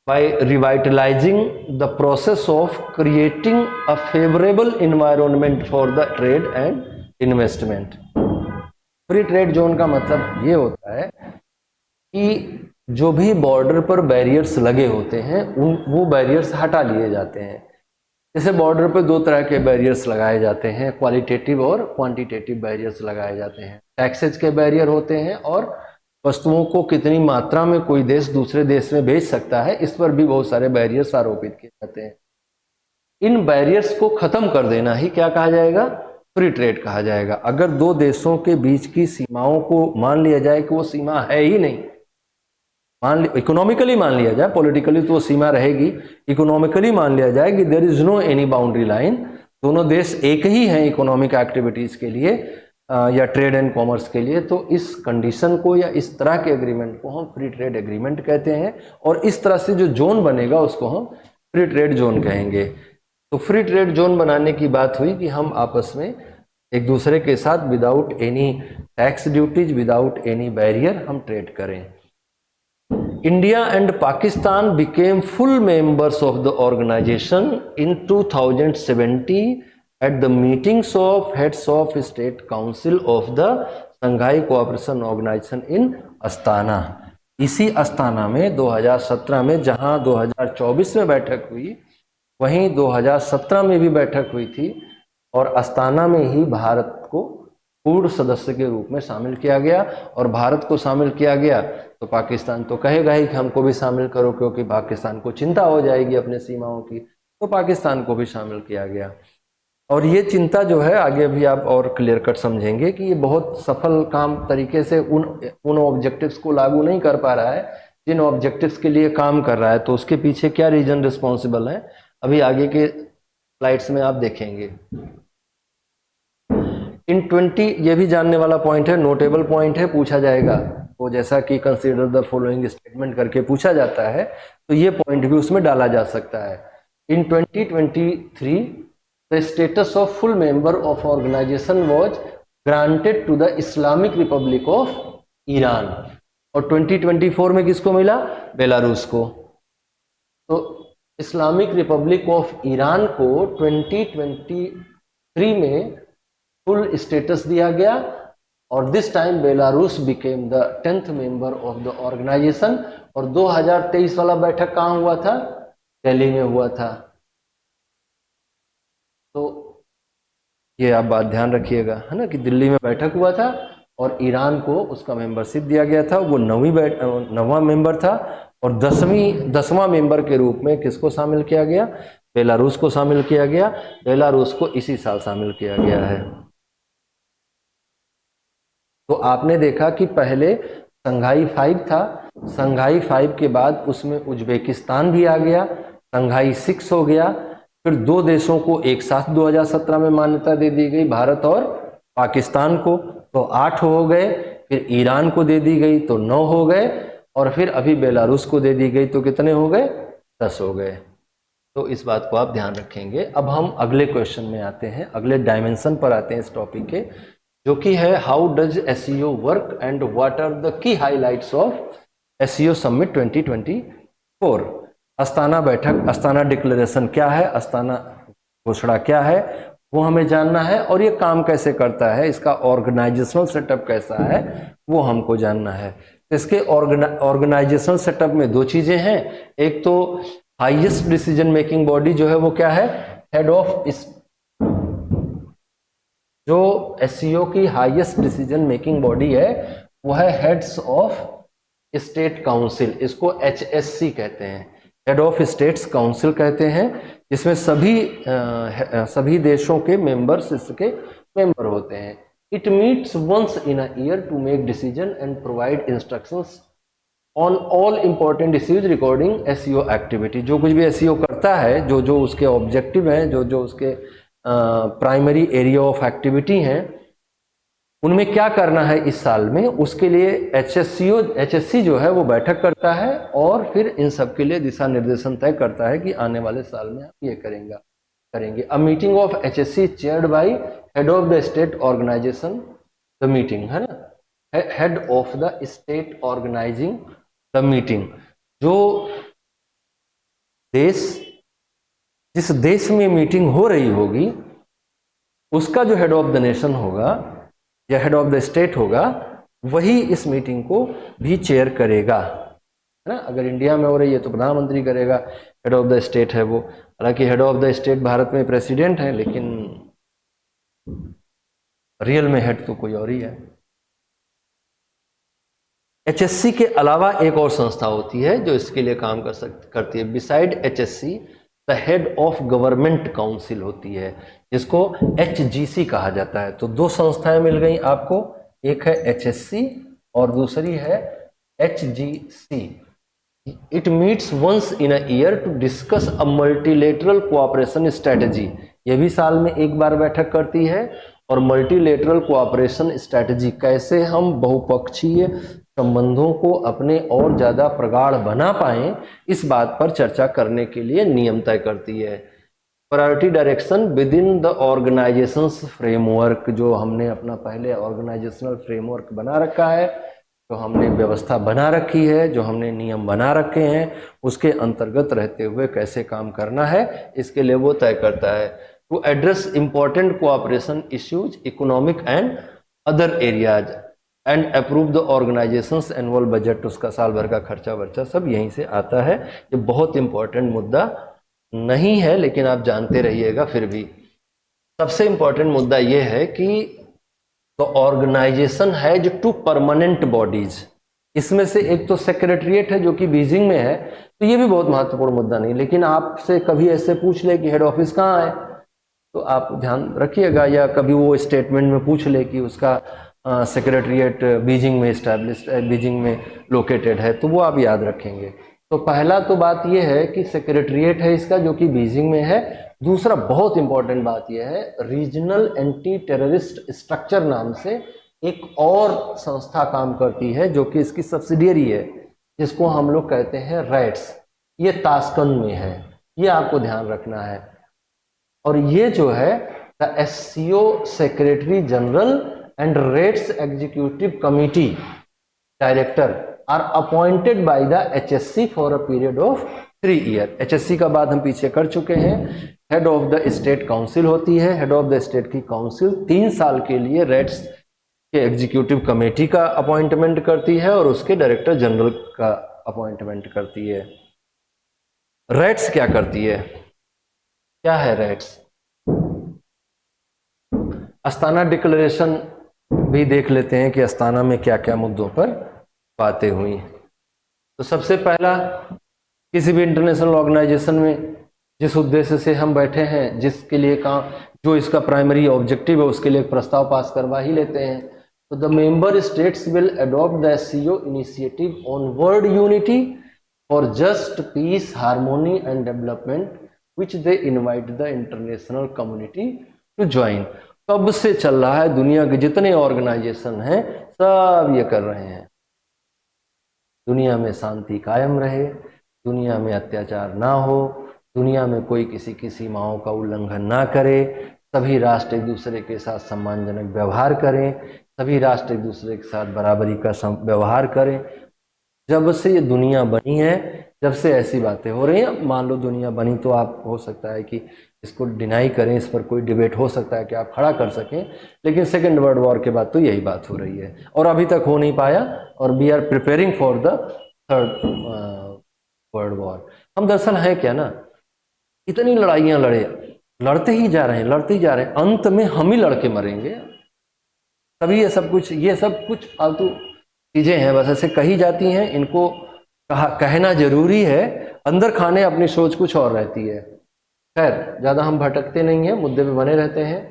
by revitalizing the process of creating a favorable environment for the trade and investment. Free trade zone का मतलब ये होता है कि जो भी बॉर्डर पर बैरियर्स लगे होते हैं वो बैरियर्स हटा लिए जाते हैं। जैसे बॉर्डर पर दो तरह के बैरियर्स लगाए जाते हैं, क्वालिटेटिव और क्वांटिटेटिव बैरियर्स लगाए जाते हैं। टैक्सेज के बैरियर होते हैं और वस्तुओं को कितनी मात्रा में कोई देश दूसरे देश में भेज सकता है, इस पर भी बहुत सारे बैरियर्स आरोपित किए जाते हैं। इन बैरियर्स को खत्म कर देना ही क्या कहा जाएगा? फ्री ट्रेड कहा जाएगा। अगर दो देशों के बीच की सीमाओं को मान लिया जाए कि वो सीमा है ही नहीं, इकोनॉमिकली मान लिया जाए, पॉलिटिकली तो वो सीमा रहेगी, इकोनॉमिकली मान लिया जाए कि there is no any boundary line, दोनों देश एक ही हैं इकोनॉमिक एक्टिविटीज के लिए या ट्रेड एंड कॉमर्स के लिए, तो इस कंडीशन को या इस तरह के एग्रीमेंट को हम फ्री ट्रेड एग्रीमेंट कहते हैं। और इस तरह से जो जोन बनेगा उसको हम फ्री ट्रेड जोन कहेंगे। तो फ्री ट्रेड जोन बनाने की बात हुई कि हम आपस में एक दूसरे के साथ without any tax duties, without any barrier हम ट्रेड करें। India and Pakistan became full members of the organization in 2070 at the meetings of heads of state council of the Shanghai Cooperation Organization in Astana। इसी अस्ताना में 2017 में, जहां 2024 में बैठक हुई, वहीं 2017 में भी बैठक हुई थी और अस्ताना में ही भारत को पूर्ण सदस्य के रूप में शामिल किया गया। और भारत को शामिल किया गया तो पाकिस्तान तो कहेगा ही कि हमको भी शामिल करो, क्योंकि पाकिस्तान को चिंता हो जाएगी अपने सीमाओं की, तो पाकिस्तान को भी शामिल किया गया। और ये चिंता जो है आगे भी आप और क्लियर कट समझेंगे कि ये बहुत सफल काम तरीके से उन ऑब्जेक्टिव्स को लागू नहीं कर पा रहा है जिन ऑब्जेक्टिव्स के लिए काम कर रहा है। तो उसके पीछे क्या रीजन रिस्पॉन्सिबल है, अभी आगे के स्लाइड्स में आप देखेंगे। इन 20, ये भी जानने वाला पॉइंट है, नोटेबल पॉइंट है, पूछा जाएगा वो, जैसा कि कंसीडर द फॉलोइंग स्टेटमेंट करके पूछा जाता है, तो ये पॉइंट भी उसमें डाला जा सकता है। In 2023 the status of full member of organisation was granted to the Islamic republic of Iran. और 2024 में किसको मिला? बेलारूस को। तो इस्लामिक रिपब्लिक ऑफ ईरान को 2023 में फुल स्टेटस दिया गया और this time Belarus became the 10th member of the organisation. और 2023 वाला बैठक कहाँ हुआ था? दिल्ली में हुआ था। तो ये आप बात ध्यान रखिएगा, है ना, कि दिल्ली में बैठक हुआ था और ईरान को उसका मेंबरशिप दिया गया था। वो 9वां मेंबर था और 10वां मेंबर के रूप में किसको शामिल किया गया? बेलारूस को शामिल किया गया। बेलारूस को इसी साल शामिल किया गया है। तो आपने देखा कि पहले संघाई 5 था, संघाई 5 के बाद उसमें उज्बेकिस्तान भी आ गया, संघाई 6 हो गया, फिर दो देशों को एक साथ 2017 में मान्यता दे दी गई, भारत और पाकिस्तान को, तो 8 हो गए, फिर ईरान को दे दी गई तो 9 हो गए, और फिर अभी बेलारूस को दे दी गई तो कितने हो गए? 10 हो गए। तो इस बात को आप ध्यान रखेंगे। अब हम अगले क्वेश्चन में आते हैं, अगले डायमेंशन पर आते हैं इस टॉपिक के, जो कि है how does SCO work and what are the key highlights of SCO summit 2024। Astana बैठक, अस्ताना डिक्लेरेशन क्या है, अस्ताना घोषणा क्या है, वो हमें जानना है, और ये काम कैसे करता है, इसका ऑर्गेनाइजेशनल सेटअप कैसा है, वो हमको जानना है। इसके ऑर्गेनाइजेशनल सेटअप में दो चीजें हैं। एक तो हाईएस्ट डिसीजन मेकिंग बॉडी जो है वो क्या है? हेड ऑफ, जो एससीओ की हाईएस्ट डिसीजन मेकिंग बॉडी है वो है हेड्स ऑफ स्टेट काउंसिल, इसको एचएससी कहते हैं, हेड ऑफ स्टेट्स काउंसिल कहते हैं, जिसमें सभी देशों के मेंबर्स इसके मेंबर होते हैं। It meets once in a year to make decision and provide instructions on all important issues recording SCO activity. जो कुछ भी एससीओ करता है, जो जो उसके ऑब्जेक्टिव हैं, जो जो उसके प्राइमरी एरिया ऑफ एक्टिविटी हैं, उनमें क्या करना है इस साल में, उसके लिए एचएससी जो है वो बैठक करता है और फिर इन सब के लिए दिशा निर्देशन तय करता है कि आने वाले साल में आप ये करेंगे। A meeting of HSC chaired by head of the state organisation, the meeting है ना, head of the state organising the meeting. जो देश, जिस देश में मीटिंग हो रही होगी उसका जो हेड ऑफ द नेशन होगा या हेड ऑफ द स्टेट होगा, वही इस मीटिंग को भी चेयर करेगा, है ना। अगर इंडिया में हो रही है तो प्रधानमंत्री करेगा, हेड ऑफ द स्टेट है वो। हालांकि head of the state Bharat में प्रेसिडेंट है, लेकिन रियल में हेड तो कोई और ही है। एचएससी के अलावा एक और संस्था होती है जो इसके लिए काम करती है। Beside HSC the head of government council होती है, जिसको एचजीसी कहा जाता है। तो दो संस्थाएं मिल गई आपको, एक है एचएससी और दूसरी है HGC. It meets once in a year to discuss a multilateral cooperation strategy. ये भी साल में एक बार बैठक करती है और मल्टीलेटरल कोऑपरेशन स्ट्रेटजी, कैसे हम बहुपक्षीय संबंधों को अपने और ज़्यादा प्रगाढ़ बना पाएं, इस बात पर चर्चा करने के लिए नियम तय करती है। Priority direction with in the organisations framework, जो हमने अपना पहले ऑर्गेनाइजेशनल फ्रेमवर्क बना रखा है, जो हमने व्यवस्था बना रखी है, जो हमने नियम बना रखे हैं, उसके अंतर्गत रहते हुए कैसे काम करना है, इसके लिए वो तय करता है। To address important cooperation issues economic and other areas and approve the organisations annual budget, उसका साल भर का खर्चा वर्चा सब यहीं से आता है। ये बहुत इंपॉर्टेंट मुद्दा नहीं है, लेकिन आप जानते रहिएगा। फिर भी सबसे इंपॉर्टेंट मुद्दा ये है कि तो ऑर्गेनाइजेशन है जो टू परमानेंट बॉडीज, इसमें से एक तो सेक्रेटरिएट है जो कि बीजिंग में है, तो ये भी बहुत महत्वपूर्ण मुद्दा नहीं। लेकिन आपसे कभी ऐसे पूछ ले कि हेड ऑफिस कहाँ है, तो आप ध्यान रखिएगा, या कभी वो स्टेटमेंट में पूछ ले कि उसका सेक्रेटरिएट बीजिंग में इस्टेब्लिश, बीजिंग में लोकेटेड है, तो वो आप याद रखेंगे। तो पहला तो बात ये है कि सेक्रेटरिएट है इसका जो कि बीजिंग में है। दूसरा बहुत इंपॉर्टेंट बात यह है, रीजनल एंटी टेररिस्ट स्ट्रक्चर नाम से एक और संस्था काम करती है जो कि इसकी सब्सिडियरी है, जिसको हम लोग कहते हैं रैट्स। ये ताशकंद में है, ये आपको ध्यान रखना है। और ये जो है the SCO secretary general and RATS executive committee director are appointed by the HSC for a period of 3 year. HSC का बात हम पीछे कर चुके हैं। Head of the state council होती है, हेड ऑफ द स्टेट की काउंसिल 3 साल के लिए रेट्स के एग्जीक्यूटिव कमेटी का अपॉइंटमेंट करती है और उसके डायरेक्टर जनरल का अपॉइंटमेंट करती है। रेट्स क्या करती है, क्या है रेट्स? अस्ताना डिक्लेरेशन भी देख लेते हैं कि अस्ताना में क्या क्या मुद्दों पर बातें हुई। तो सबसे पहला, किसी भी इंटरनेशनल ऑर्गेनाइजेशन में जिस उद्देश्य से हम बैठे हैं, जिसके लिए काम, जो इसका प्राइमरी ऑब्जेक्टिव है, उसके लिए एक प्रस्ताव पास करवा ही लेते हैं। तो the member states will adopt the SCO initiative on world unity for just peace, harmony and development which they invite the international community to join. कब से चल रहा है, दुनिया के जितने ऑर्गेनाइजेशन हैं सब ये कर रहे हैं, दुनिया में शांति कायम रहे, दुनिया में अत्याचार ना हो, दुनिया में कोई किसी की सीमाओं का उल्लंघन ना करे, सभी राष्ट्र एक दूसरे के साथ सम्मानजनक व्यवहार करें, सभी राष्ट्र एक दूसरे के साथ बराबरी का व्यवहार करें। जब से ये दुनिया बनी है, जब से ऐसी बातें हो रही हैं, मान लो दुनिया बनी तो आप हो सकता है कि इसको डिनाई करें, इस पर कोई डिबेट हो सकता है कि आप खड़ा कर सकें, लेकिन सेकेंड वर्ल्ड वॉर के बाद तो यही बात हो रही है और अभी तक हो नहीं पाया, और we are preparing for the third world war. हम दरअसल हैं क्या ना, इतनी लड़ाइयाँ लड़ते ही जा रहे हैं, लड़ते ही जा रहे हैं, अंत में हम ही लड़के मरेंगे। तभी ये सब कुछ फालतू चीज़ें हैं, बस ऐसे कही जाती हैं, इनको कहना जरूरी है, अंदर खाने अपनी सोच कुछ और रहती है। खैर, ज़्यादा हम भटकते नहीं हैं, मुद्दे पे बने रहते हैं।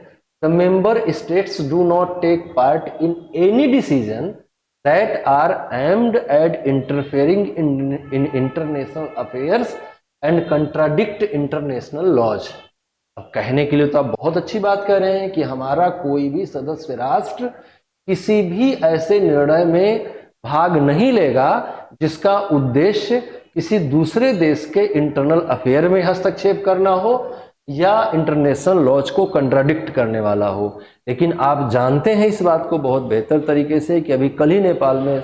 The member states do not take part in any decision that are aimed at interfering in international affairs and contradict international laws. अब कहने के लिए तो आप बहुत अच्छी बात कह रहे हैं कि हमारा कोई भी सदस्य राष्ट्र किसी भी ऐसे निर्णय में भाग नहीं लेगा जिसका उद्देश्य किसी दूसरे देश के इंटरनल अफेयर में हस्तक्षेप करना हो या इंटरनेशनल लॉज को कंट्राडिक्ट करने वाला हो। लेकिन आप जानते हैं इस बात को बहुत बेहतर तरीके से कि अभी कल ही नेपाल में,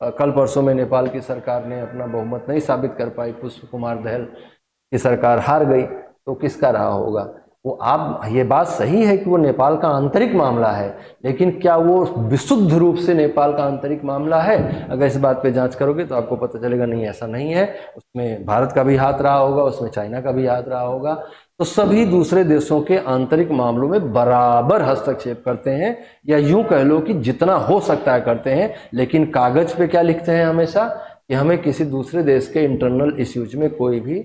कल परसों में नेपाल की सरकार ने अपना बहुमत नहीं साबित कर पाई, पुष्प कुमार दहल की सरकार हार गई, तो किसका रहा होगा वो। आप ये बात सही है कि वो नेपाल का आंतरिक मामला है, लेकिन क्या वो विशुद्ध रूप से नेपाल का आंतरिक मामला है? अगर इस बात पे जांच करोगे तो आपको पता चलेगा नहीं, ऐसा नहीं है। उसमें भारत का भी हाथ रहा होगा, उसमें चाइना का भी हाथ रहा होगा। तो सभी दूसरे देशों के आंतरिक मामलों में बराबर हस्तक्षेप करते हैं, या यूं कह लो कि जितना हो सकता है करते हैं। लेकिन कागज पे क्या लिखते हैं हमेशा कि हमें किसी दूसरे देश के इंटरनल इश्यूज में कोई भी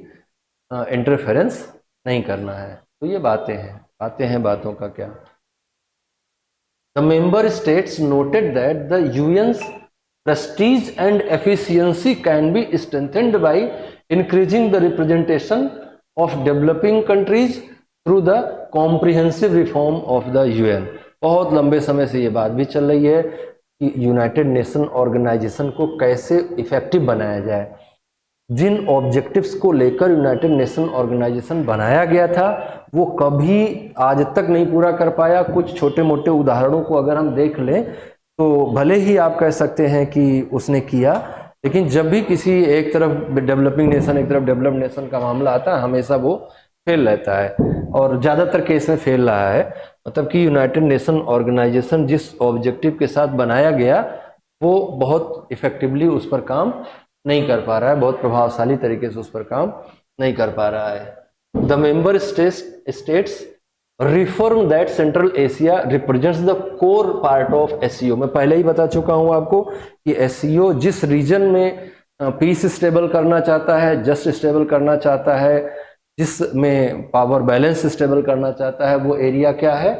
इंटरफेरेंस नहीं करना है। तो ये बातें हैं बातों का क्या। The member states noted that the UN's prestige and efficiency can be strengthened by increasing the representation of developing countries through the comprehensive reform of the UN। बहुत लंबे समय से ये बात भी चल रही है कि यूनाइटेड नेशन ऑर्गेनाइजेशन को कैसे इफेक्टिव बनाया जाए। जिन ऑब्जेक्टिव्स को लेकर यूनाइटेड नेशन ऑर्गेनाइजेशन बनाया गया था वो कभी आज तक नहीं पूरा कर पाया। कुछ छोटे मोटे उदाहरणों को अगर हम देख लें तो भले ही आप कह सकते हैं कि उसने किया, लेकिन जब भी किसी एक तरफ डेवलपिंग नेशन एक तरफ डेवलप्ड नेशन का मामला आता है हमेशा वो फेल रहता है, और ज़्यादातर केस में फेल रहा है। मतलब कि यूनाइटेड नेशन ऑर्गेनाइजेशन जिस ऑब्जेक्टिव के साथ बनाया गया वो बहुत इफेक्टिवली उस पर काम नहीं कर पा रहा है, बहुत प्रभावशाली तरीके से उस पर काम नहीं कर पा रहा है। The member states reform that central Asia represents the core part of SCO. मैं पहले ही बता चुका हूं आपको कि एससीओ जिस रीजन में पीस स्टेबल करना चाहता है, जस्ट स्टेबल करना चाहता है, जिसमें पावर बैलेंस स्टेबल करना चाहता है, वो एरिया क्या है?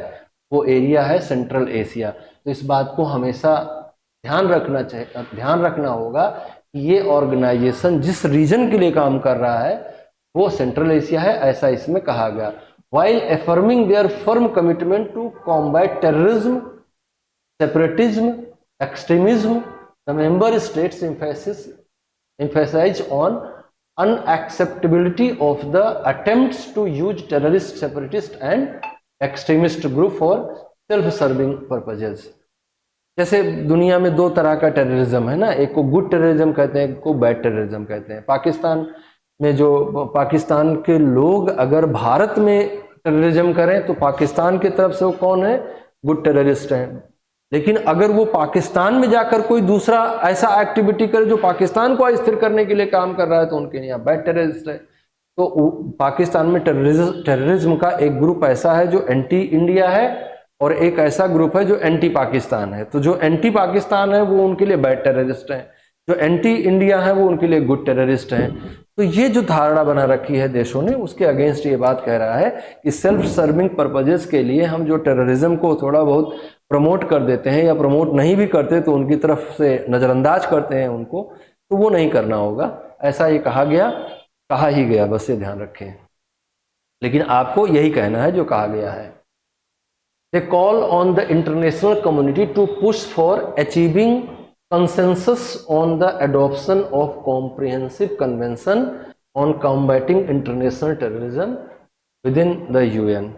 वो एरिया है सेंट्रल एशिया। तो इस बात को हमेशा ध्यान रखना होगा कि ये ऑर्गेनाइजेशन जिस रीजन के लिए काम कर रहा है वो सेंट्रल एशिया है, ऐसा इसमें कहा गया। While affirming their firm commitment to combat terrorism, separatism, extremism, the member states emphasize on unacceptability of the attempts to use terrorist, separatist and extremist group for self-serving purposes। जैसे दुनिया में दो तरह का टेररिज्म है ना, एक को गुड टेररिज्म कहते हैं, एक को बैड टेररिज्म कहते हैं। पाकिस्तान में जो पाकिस्तान के लोग अगर भारत में टेररिज्म करें तो पाकिस्तान की तरफ से वो कौन है? गुड टेररिस्ट हैं। लेकिन अगर वो पाकिस्तान में जाकर कोई दूसरा ऐसा एक्टिविटी करे जो पाकिस्तान को अस्थिर करने के लिए काम कर रहा है तो उनके यहाँ बैड टेररिस्ट है। तो पाकिस्तान में टेररिज्म का एक ग्रुप ऐसा है जो एंटी इंडिया है और एक ऐसा ग्रुप है जो एंटी पाकिस्तान है। तो जो एंटी पाकिस्तान है वो उनके लिए बैड टेररिस्ट हैं, जो एंटी इंडिया है वो उनके लिए गुड टेररिस्ट हैं। तो ये जो धारणा बना रखी है देशों ने उसके अगेंस्ट ये बात कह रहा है कि सेल्फ सर्विंग पर्पजेस के लिए हम जो टेररिज्म को थोड़ा बहुत प्रमोट कर देते हैं या प्रमोट नहीं भी करते तो उनकी तरफ से नज़रअंदाज करते हैं उनको, तो वो नहीं करना होगा। ऐसा ये कहा ही गया, बस ये ध्यान रखें। लेकिन आपको यही कहना है जो कहा गया है। They call on the international community to push for achieving consensus on the adoption of comprehensive convention on combating international terrorism within the UN।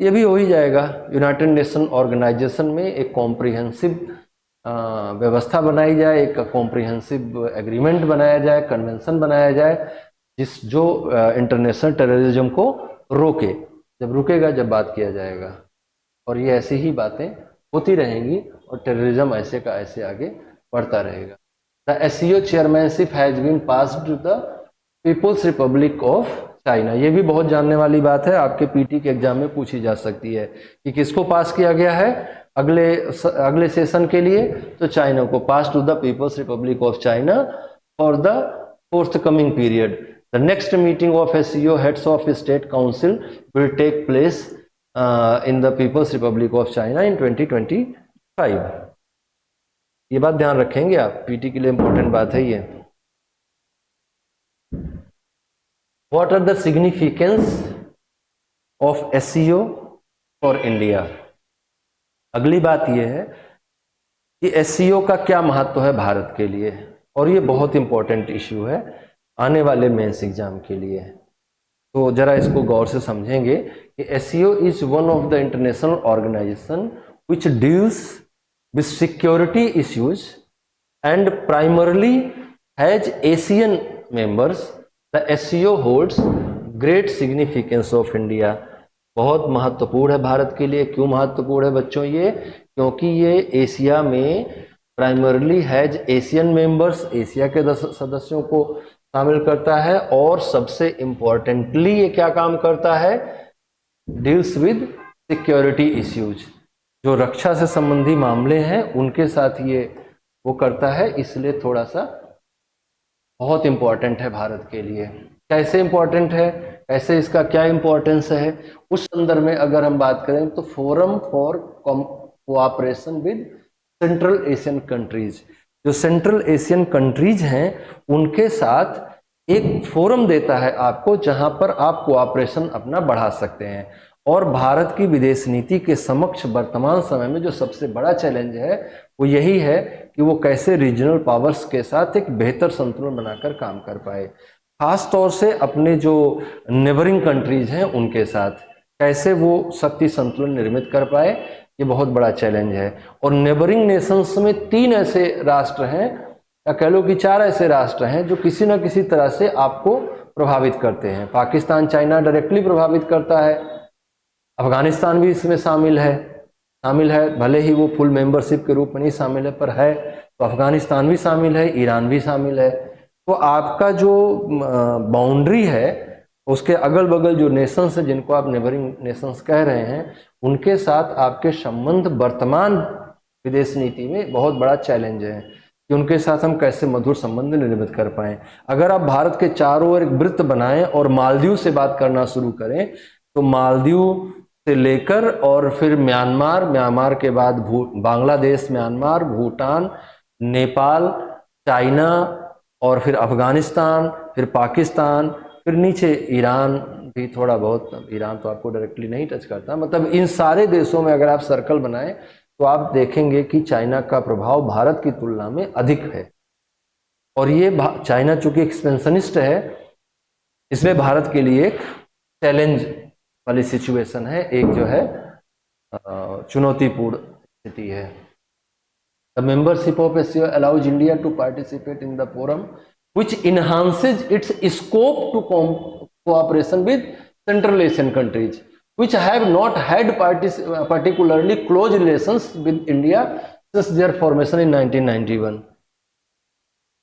ये भी हो ही जाएगा। यूनाइटेड नेशन ऑर्गेनाइजेशन में एक कॉम्प्रिहेंसिव व्यवस्था बनाई जाए, एक कॉम्प्रिहेंसिव एग्रीमेंट बनाया जाए, कन्वेंशन बनाया जाए जो इंटरनेशनल टेररिज्म को रोके। जब रुकेगा जब बात किया जाएगा, और ये ऐसी ही बातें होती रहेंगी और टेररिज्म ऐसे का ऐसे आगे बढ़ता रहेगा। The SCO chairmanship has been passed to the people's republic of China. ये भी बहुत जानने वाली बात है, आपके पीटी के एग्जाम में पूछी जा सकती है कि किसको पास किया गया है अगले सेशन के लिए। तो चाइना को, pass to the people's republic of China for the forthcoming period. The next meeting of SCO heads of state council will take place in the People's Republic of China in 2025। ये बात ध्यान रखेंगे आप, पीटी के लिए इंपॉर्टेंट बात है ये। What are the significance of SCO for India. अगली बात यह है कि SCO का क्या महत्व है भारत के लिए, और ये बहुत इंपॉर्टेंट इश्यू है आने वाले मेंस एग्जाम के लिए। तो जरा इसको गौर से समझेंगे कि SCO is one of the international organisation which deals with security issues and primarily has Asian members. The SCO holds great significance of India. बहुत महत्वपूर्ण है भारत के लिए। क्यों महत्वपूर्ण है बच्चों ये? क्योंकि ये एशिया में primarily has Asian members, Asia के सदस्यों को शामिल करता है, और सबसे इंपॉर्टेंटली ये क्या काम करता है? डील्स विद सिक्योरिटी इश्यूज, जो रक्षा से संबंधी मामले हैं उनके साथ ये वो करता है। इसलिए थोड़ा सा बहुत इंपॉर्टेंट है भारत के लिए। कैसे इंपॉर्टेंट है, कैसे इसका क्या इंपॉर्टेंस है, उस संदर्भ में अगर हम बात करें तो forum for cooperation with central Asian countries, जो सेंट्रल एशियन कंट्रीज हैं उनके साथ एक फोरम देता है आपको, जहां पर आप कोऑपरेशन अपना बढ़ा सकते हैं। और भारत की विदेश नीति के समक्ष वर्तमान समय में जो सबसे बड़ा चैलेंज है वो यही है कि वो कैसे रीजनल पावर्स के साथ एक बेहतर संतुलन बनाकर काम कर पाए, खास तौर से अपने जो नेबरिंग कंट्रीज हैं उनके साथ कैसे वो शक्ति संतुलन निर्मित कर पाए, ये बहुत बड़ा चैलेंज है। और नेबरिंग नेशंस में 3 ऐसे राष्ट्र हैं, या कह लो कि 4 ऐसे राष्ट्र हैं जो किसी न किसी तरह से आपको प्रभावित करते हैं। पाकिस्तान, चाइना डायरेक्टली प्रभावित करता है, अफगानिस्तान भी इसमें शामिल है, भले ही वो फुल मेंबरशिप के रूप में नहीं शामिल है, पर है। तो अफगानिस्तान भी शामिल है, ईरान भी शामिल है। तो आपका जो बाउंड्री है उसके अगल बगल जो नेशंस हैं जिनको आप नेबरिंग नेशंस कह रहे हैं, उनके साथ आपके संबंध वर्तमान विदेश नीति में बहुत बड़ा चैलेंज है कि उनके साथ हम कैसे मधुर संबंध निर्मित कर पाएं। अगर आप भारत के चारों ओर एक वृत्त बनाएं और मालदीव से बात करना शुरू करें, तो मालदीव से लेकर और फिर म्यांमार के बाद बांग्लादेश, म्यांमार, भूटान, नेपाल, चाइना, और फिर अफगानिस्तान, फिर पाकिस्तान, फिर नीचे ईरान भी थोड़ा बहुत। ईरान तो आपको डायरेक्टली नहीं टच करता, मतलब इन सारे देशों में अगर आप सर्कल बनाएं तो आप देखेंगे कि चाइना का प्रभाव भारत की तुलना में अधिक है। और ये चाइना चूंकि एक्सपेंशनिस्ट है, इसमें भारत के लिए एक चैलेंज वाली सिचुएशन है, एक जो है चुनौतीपूर्ण स्थिति है। The membership of SCO allows India to participate in the forum which enhances its scope to cooperation with Central Asian countries which have not had particularly close relations with India since their formation in 1991।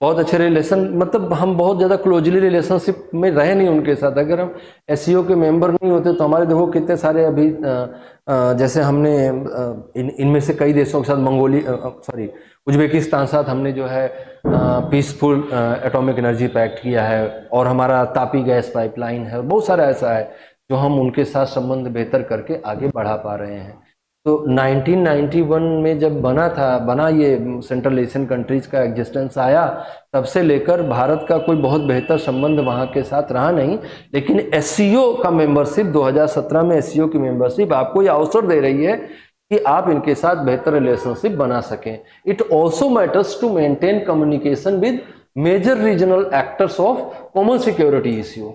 बहुत अच्छे रिलेशन, मतलब हम बहुत ज़्यादा क्लोजली रिलेशनशिप में रहे नहीं उनके साथ। अगर हम SCO के मेंबर नहीं होते तो हमारे देखो कितने सारे अभी जैसे हमने इनमें से कई देशों के साथ उज्बेकिस्तान साथ हमने जो है पीसफुल एटॉमिक एनर्जी पैक्ट किया है, और हमारा तापी गैस पाइपलाइन है, बहुत सारा ऐसा है जो हम उनके साथ संबंध बेहतर करके आगे बढ़ा पा रहे हैं। तो 1991 में जब बना ये सेंट्रल एशियन कंट्रीज का एग्जिस्टेंस आया, तब से लेकर भारत का कोई बहुत बेहतर संबंध वहाँ के साथ रहा नहीं। लेकिन SCO का मेंबरशिप 2017 में SCO की मेंबरशिप आपको ये अवसर दे रही है कि आप इनके साथ बेहतर रिलेशनशिप बना सकें। It also matters to maintain communication with major regional actors of common security issue.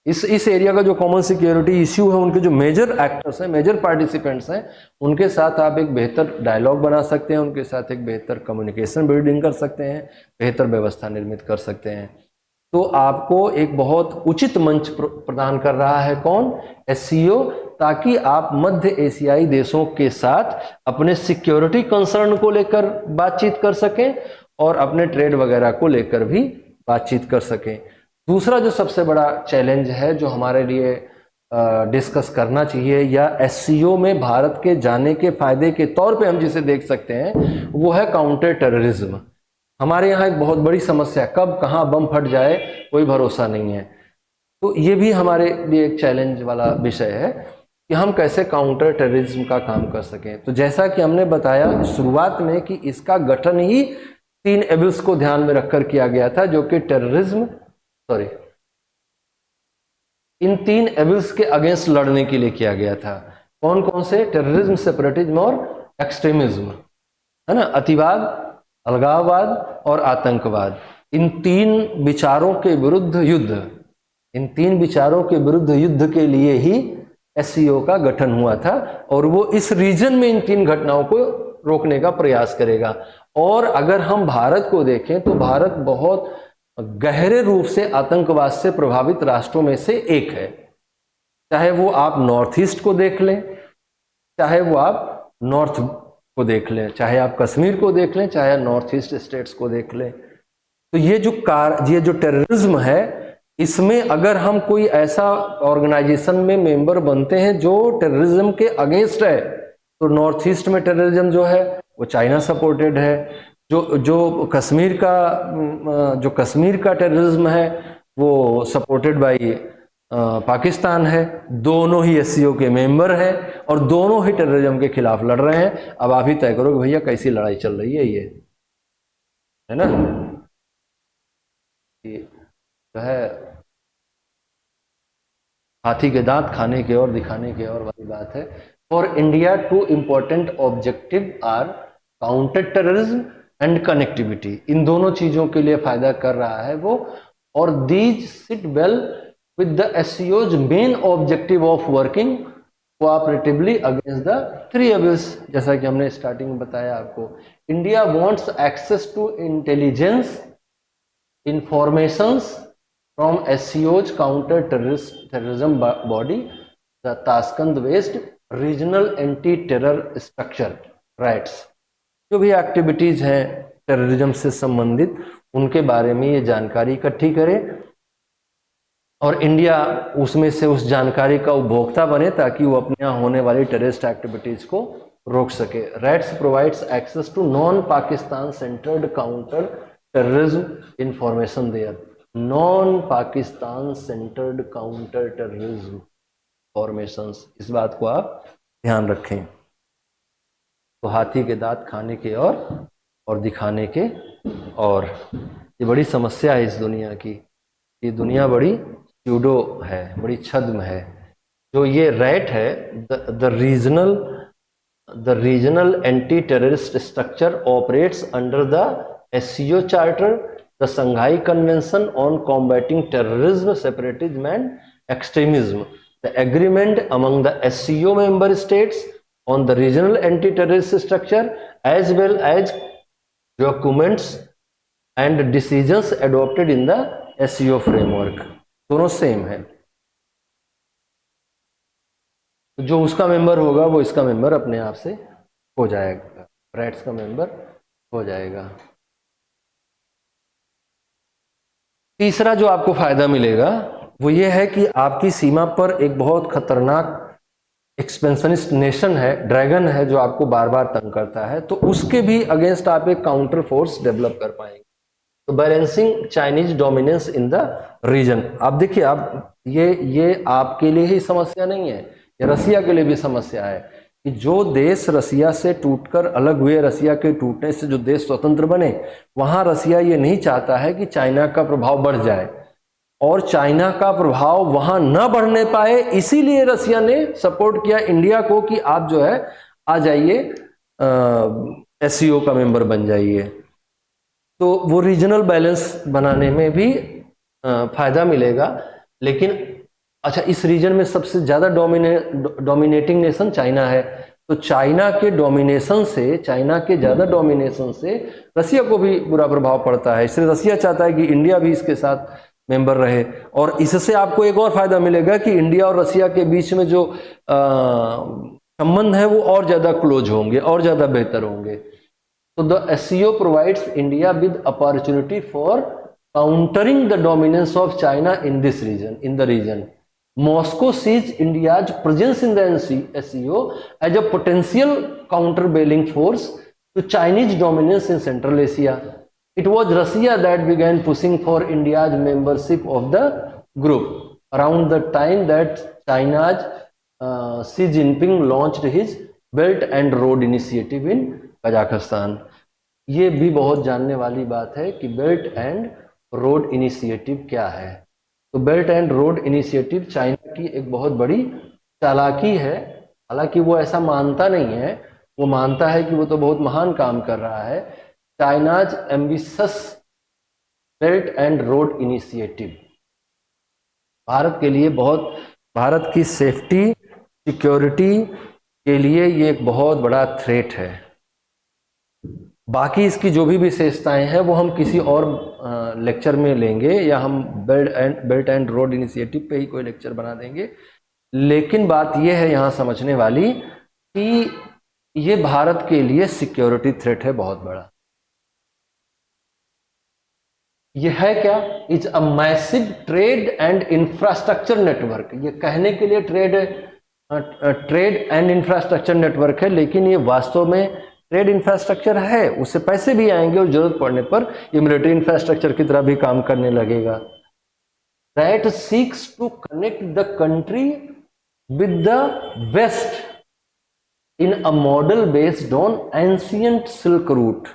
इस एरिया का जो कॉमन सिक्योरिटी इश्यू है, उनके जो मेजर एक्टर्स हैं, मेजर पार्टिसिपेंट्स हैं, उनके साथ आप एक बेहतर डायलॉग बना सकते हैं, उनके साथ एक बेहतर कम्युनिकेशन बिल्डिंग कर सकते हैं, बेहतर व्यवस्था निर्मित कर सकते हैं। तो आपको एक बहुत उचित मंच प्रदान कर रहा है कौन? SCO, ताकि आप मध्य एशियाई देशों के साथ अपने सिक्योरिटी कंसर्न को लेकर बातचीत कर सकें और अपने ट्रेड वगैरह को लेकर भी बातचीत कर सकें। दूसरा जो सबसे बड़ा चैलेंज है जो हमारे लिए डिस्कस करना चाहिए, या SCO में भारत के जाने के फायदे के तौर पे हम जिसे देख सकते हैं, वो है काउंटर टेररिज्म। हमारे यहाँ एक बहुत बड़ी समस्या, कब कहाँ बम फट जाए कोई भरोसा नहीं है। तो ये भी हमारे लिए एक चैलेंज वाला विषय है कि हम कैसे काउंटर टेररिज्म का काम कर सकें। तो जैसा कि हमने बताया शुरुआत में कि इसका गठन ही 3 एबल्स को ध्यान में रखकर किया गया था, जो कि टेररिज्म, इन 3 एविल्स के अगेंस्ट लड़ने के लिए किया गया था। कौन कौन से? टेररिज्म, सेपरेटिज्म और एक्सट्रीमिज्म, है ना, अतिवाद, अलगाववाद और आतंकवाद। इन 3 विचारों के विरुद्ध युद्ध, इन 3 विचारों के विरुद्ध युद्ध के लिए ही एससीओ का गठन हुआ था, और वो इस रीजन में इन 3 घटनाओं को रोकने का प्रयास करेगा। और अगर हम भारत को देखें तो भारत बहुत गहरे रूप से आतंकवाद से प्रभावित राष्ट्रों में से एक है। चाहे वो आप नॉर्थ ईस्ट को देख लें, चाहे वो आप नॉर्थ को देख लें, चाहे आप कश्मीर को देख लें, चाहे नॉर्थ ईस्ट स्टेट्स को देख लें। तो ये जो टेररिज्म है, इसमें अगर हम कोई ऐसा ऑर्गेनाइजेशन में मेंबर बनते हैं जो टेररिज्म के अगेंस्ट है, तो नॉर्थ ईस्ट में टेररिज्म जो है वो चाइना सपोर्टेड है। जो कश्मीर का टेररिज्म है वो सपोर्टेड बाय पाकिस्तान है। दोनों ही एससीओ के मेंबर हैं और दोनों ही टेररिज्म के खिलाफ लड़ रहे हैं। अब आप ही तय करो कि भैया कैसी लड़ाई चल रही है, ये है ना। जो है हाथी के दांत खाने के और दिखाने के और वाली बात है। For India 2 important objective are counter terrorism and connectivity. इन दोनों चीजों के लिए फायदा कर रहा है वो, और these sit well with the एससीओज main objective of working cooperatively against the 3 evils. जैसा कि हमने स्टार्टिंग में बताया आपको, India wants access to intelligence informations from SCO's counter-terrorism body, the Tashkent-based Regional Anti-Terror Structure, RATS। जो भी एक्टिविटीज हैं टेररिज्म से संबंधित, उनके बारे में ये जानकारी इकट्ठी करे और इंडिया उसमें से उस जानकारी का उपभोक्ता बने ताकि वो अपने यहाँ होने वाली टेररिस्ट एक्टिविटीज को रोक सके। RATS provides access to non Pakistan centred counter terrorism information there. Non Pakistan centred counter terrorism formations, इस बात को आप ध्यान रखें। तो हाथी के दांत खाने के और दिखाने के और, ये बड़ी समस्या है इस दुनिया की। ये दुनिया बड़ी स्यूडो है, बड़ी छद्म है। जो ये रैट है, the regional anti terrorist structure operates under the SCO charter, the Shanghai Convention on Combating Terrorism, Separatism and Extremism, the agreement among the SCO member states on the regional anti-terrorist structure, as well as documents and decisions adopted in the SCO framework, दोनों सेम है। जो उसका मेंबर होगा वो इसका मेंबर अपने आप से हो जाएगा, रैट्स का मेंबर हो जाएगा। तीसरा जो आपको फायदा मिलेगा वो ये है कि आपकी सीमा पर एक बहुत खतरनाक एक्सपेंशनिस्ट नेशन है, ड्रैगन है, जो आपको बार बार तंग करता है, तो उसके भी अगेंस्ट आप एक काउंटर फोर्स डेवलप कर पाएंगे। तो balancing Chinese dominance in the region. आप देखिए, आप ये आपके लिए ही समस्या नहीं है, ये रसिया के लिए भी समस्या है कि जो देश रसिया से टूटकर अलग हुए, रसिया के टूटने से जो देश स्वतंत्र बने, वहां रसिया ये नहीं चाहता है कि चाइना का प्रभाव बढ़ जाए, और चाइना का प्रभाव वहां न बढ़ने पाए, इसीलिए रसिया ने सपोर्ट किया इंडिया को कि आप जो है आ जाइए, SCO का मेंबर बन जाइए। तो वो रीजनल बैलेंस बनाने में भी फायदा मिलेगा। लेकिन अच्छा, इस रीजन में सबसे ज्यादा डोमिनेटिंग नेशन चाइना है, तो चाइना के डोमिनेशन से, चाइना के ज्यादा डोमिनेशन से रसिया को भी बुरा प्रभाव पड़ता है। इसलिए रसिया चाहता है कि इंडिया भी इसके साथ मेंबर रहे, और इससे आपको एक और फायदा मिलेगा कि इंडिया और रसिया के बीच में जो संबंध है वो और ज्यादा क्लोज होंगे और ज्यादा बेहतर होंगे। तो the SCO provides India with opportunity for countering the dominance of China in this region, in the region. Moscow sees India's presence in the SCO as a potential countervailing force to Chinese dominance in Central Asia. It was Russia that began pushing for India's membership of the group around the time that China's Xi Jinping launched his Belt and Road Initiative in Kazakhstan. ये भी बहुत जानने वाली बात है कि बेल्ट एंड रोड इनिशिएटिव क्या है। तो belt and road initiative China की एक बहुत बड़ी चालाकी है। हालांकि वो ऐसा मानता नहीं है, वो मानता है कि वो तो बहुत महान काम कर रहा है। China's ambitious belt and road initiative Bharat के लिए बहुत, भारत की सेफ्टी सिक्योरिटी के लिए ये एक बहुत बड़ा थ्रेट है। बाकी इसकी जो भी विशेषताएं हैं वो हम किसी और लेक्चर में लेंगे, या हम बेल्ट एंड रोड इनिशिएटिव पे ही कोई लेक्चर बना देंगे। लेकिन बात यह है यहाँ समझने वाली कि ये भारत के लिए सिक्योरिटी थ्रेट है बहुत बड़ा। ये है क्या? It's a massive trade and infrastructure network. ये कहने के लिए ट्रेड एंड इंफ्रास्ट्रक्चर नेटवर्क है, लेकिन ये वास्तव में ट्रेड इंफ्रास्ट्रक्चर है। उससे पैसे भी आएंगे और जरूरत पड़ने पर ये मिलिट्री इंफ्रास्ट्रक्चर की तरह भी काम करने लगेगा। That seeks to connect the country with the west in a model based on ancient silk route.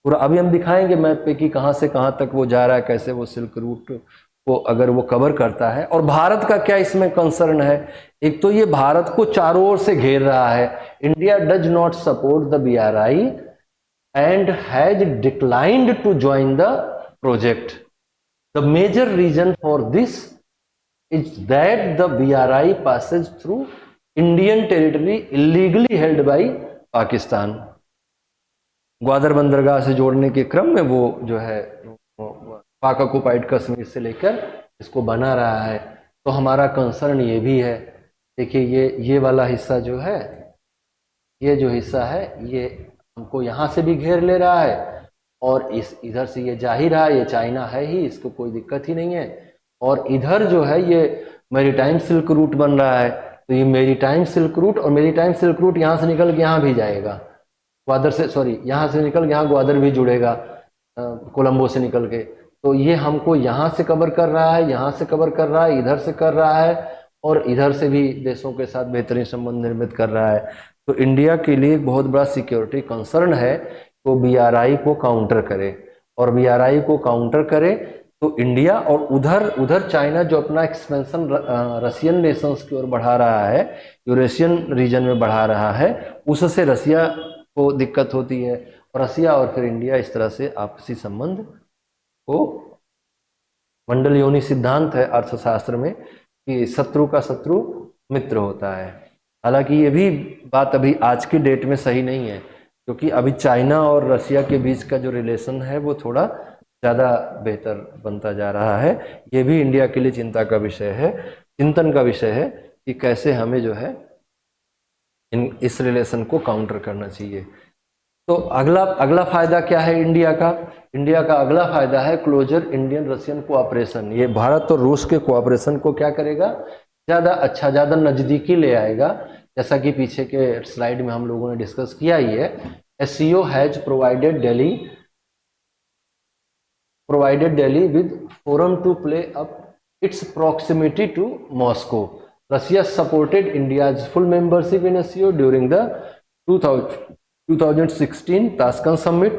पूरा अभी हम दिखाएंगे मैप पे कि कहां से कहां तक वो जा रहा है, कैसे वो सिल्क रूट को अगर वो कवर करता है। और भारत का क्या इसमें कंसर्न है? एक तो ये भारत को चारों ओर से घेर रहा है। India does not support the BRI and has declined to join the project. The major reason for this is that the BRI passes through Indian territory illegally held by Pakistan. Gwadar बंदरगाह से जोड़ने के क्रम में वो जो है पाक ऑक्युपाइड कश्मीर से लेकर इसको बना रहा है। तो हमारा कंसर्न ये भी है। देखिए ये वाला हिस्सा जो है, ये जो हिस्सा है ये हमको यहाँ से भी घेर ले रहा है और इस इधर से ये जा ही रहा है। ये चाइना है ही, इसको कोई दिक्कत ही नहीं है। और इधर जो है ये मैरीटाइम सिल्क रूट बन रहा है। तो ये मैरीटाइम सिल्क रूट, और मैरीटाइम सिल्क रूट यहाँ से निकल के यहाँ भी जाएगा, ग्वादर से, सॉरी यहाँ से निकल के यहाँ ग्वादर भी जुड़ेगा कोलंबो से निकल के। तो ये हमको यहाँ से कवर कर रहा है, यहाँ से कवर कर रहा है, इधर से कर रहा है, और इधर से भी देशों के साथ बेहतरीन संबंध निर्मित कर रहा है। तो इंडिया के लिए एक बहुत बड़ा सिक्योरिटी कंसर्न है तो BRI को काउंटर करे। और BRI को काउंटर करे तो इंडिया, और उधर चाइना जो अपना एक्सपेंशन रशियन नेशंस की ओर बढ़ा रहा है, यूरेशियन रीजन में बढ़ा रहा है, उससे रसिया को दिक्कत होती है। और रसिया और फिर इंडिया इस तरह से आपसी संबंध को, मंडल योनि सिद्धांत है अर्थशास्त्र में कि शत्रु का शत्रु मित्र होता है। हालांकि ये भी बात अभी आज की डेट में सही नहीं है, क्योंकि अभी चाइना और रसिया के बीच का जो रिलेशन है वो थोड़ा ज़्यादा बेहतर बनता जा रहा है। ये भी इंडिया के लिए चिंता का विषय है, चिंतन का विषय है कि कैसे हमें जो है इस रिलेशन को काउंटर करना चाहिए। तो अगला फायदा क्या है इंडिया का? इंडिया का अगला फायदा है क्लोजर इंडियन रशियन कोऑपरेशन। ये भारत और रूस के कोऑपरेशन को क्या करेगा? ज़्यादा अच्छा, ज़्यादा नज़दीकी ले आएगा। जैसा कि पीछे के स्लाइड में हम लोगों ने डिस्कस किया ही है। SCO has provided Delhi with forum to play up its proximity to Moscow. Russia supported India's full membership in SCO during the 2016 Tashkent summit.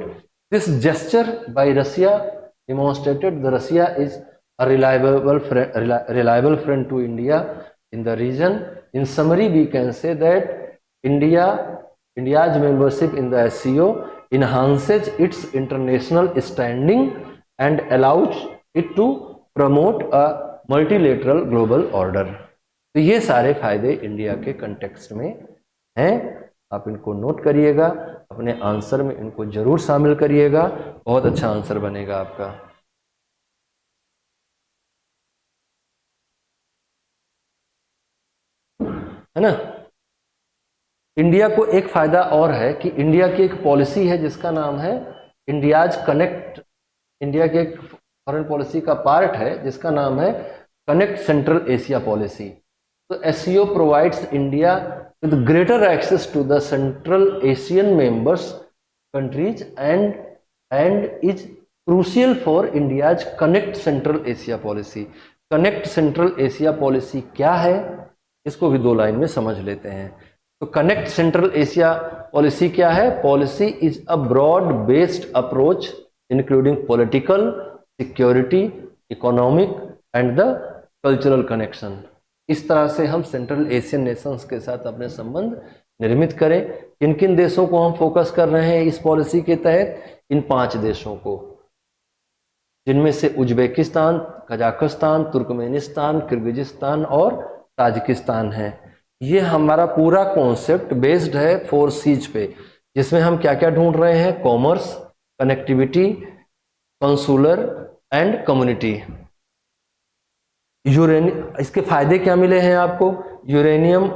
This gesture by Russia demonstrated that Russia is a reliable friend to India in the region. In summary, we can say that India's membership in the SCO enhances its international standing and allows it to promote a multilateral global order. तो ये सारे फायदे इंडिया के कंटेक्स्ट में हैं। आप इनको नोट करिएगा, अपने आंसर में इनको जरूर शामिल करिएगा, बहुत अच्छा आंसर बनेगा आपका। है ना? इंडिया को एक फायदा और है कि इंडिया की एक पॉलिसी है जिसका नाम है इंडियाज कनेक्ट। इंडिया के एक फॉरेन पॉलिसी का पार्ट है जिसका नाम है कनेक्ट सेंट्रल एशिया पॉलिसी। तो SCO provides India with greater access to the central Asian members countries and is crucial for India's connect central Asia policy. Connect central Asia policy क्या है, इसको भी दो लाइन में समझ लेते हैं। तो कनेक्ट सेंट्रल एशिया पॉलिसी क्या है? Policy is a broad based approach including political, security, economic, and the cultural connection. इस तरह से हम सेंट्रल एशियन नेशंस के साथ अपने संबंध निर्मित करें। किन किन देशों को हम फोकस कर रहे हैं इस पॉलिसी के तहत? इन 5 देशों को, जिनमें से उज्बेकिस्तान, कजाकिस्तान, तुर्कमेनिस्तान, किर्गिजिस्तान और ताजिकिस्तान है। ये हमारा पूरा कॉन्सेप्ट बेस्ड है 4 C's पे, जिसमें हम क्या क्या ढूंढ रहे हैं? Commerce, connectivity, consular and community. Uranium, इसके फायदे क्या मिले हैं आपको? यूरेनियम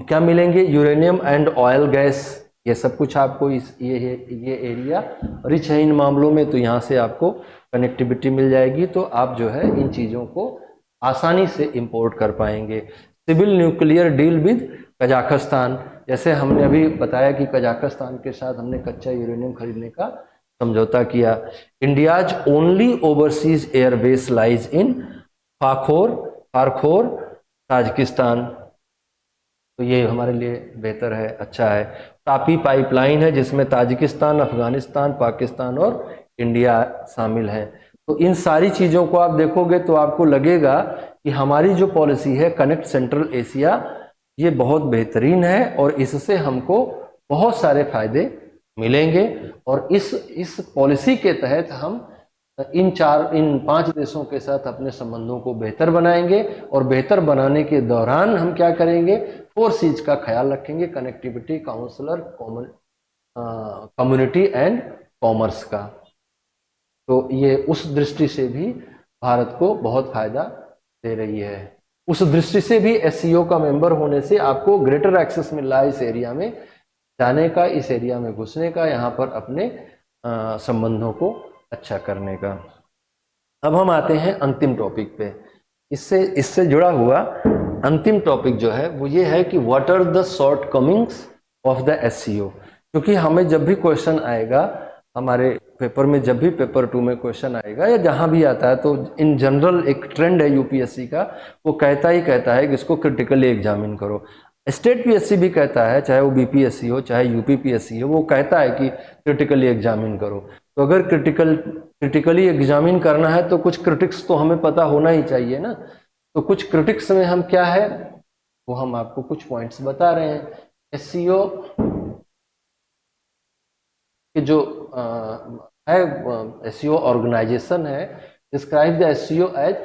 क्या मिलेंगे? यूरेनियम एंड ऑयल गैस, ये सब कुछ आपको ये एरिया रिच है इन मामलों में, तो यहाँ से आपको कनेक्टिविटी मिल जाएगी, तो आप जो है इन चीज़ों को आसानी से इंपोर्ट कर पाएंगे। Civil nuclear deal with Kazakhstan, जैसे हमने अभी बताया कि कजाकिस्तान के साथ हमने कच्चा यूरेनियम खरीदने का समझौता किया। India's only overseas airbase lies in Farkhor Tajikistan, तो ये हमारे लिए बेहतर है, अच्छा है। तापी पाइपलाइन है जिसमें ताजिकिस्तान, अफगानिस्तान, पाकिस्तान और इंडिया शामिल है। तो इन सारी चीज़ों को आप देखोगे तो आपको लगेगा कि हमारी जो पॉलिसी है कनेक्ट सेंट्रल एशिया, ये बहुत बेहतरीन है और इससे हमको बहुत सारे फायदे मिलेंगे। और इस पॉलिसी के तहत हम इन 5 देशों के साथ अपने संबंधों को बेहतर बनाएंगे, और बेहतर बनाने के दौरान हम क्या करेंगे? 4 C's का ख्याल रखेंगे, connectivity, counsellor, community and commerce का। तो ये उस दृष्टि से भी भारत को बहुत फायदा दे रही है। उस दृष्टि से भी SCO का मेंबर होने से आपको ग्रेटर एक्सेस मिल रहा है इस एरिया में जाने का, इस एरिया में घुसने का, यहाँ पर अपने संबंधों को अच्छा करने का। अब हम आते हैं अंतिम टॉपिक पे। इससे जुड़ा हुआ अंतिम टॉपिक जो है वो ये है कि what are the shortcomings of the SCO। क्योंकि हमें जब भी क्वेश्चन आएगा हमारे पेपर में, जब भी पेपर 2 में क्वेश्चन आएगा या जहां भी आता है, तो इन जनरल एक ट्रेंड है UPSC का, वो कहता है कि इसको क्रिटिकली एग्जामिन करो। स्टेट PSC भी कहता है, चाहे वो BPSC हो चाहे UPPSC हो, वो कहता है कि क्रिटिकली एग्जामिन करो। तो अगर क्रिटिकली एग्जामिन करना है तो कुछ क्रिटिक्स तो हमें पता होना ही चाहिए ना। तो कुछ क्रिटिक्स में हम क्या है वो हम आपको कुछ पॉइंट्स बता रहे हैं। SCO कि जो SCO ऑर्गेनाइजेशन है, describe the SCO as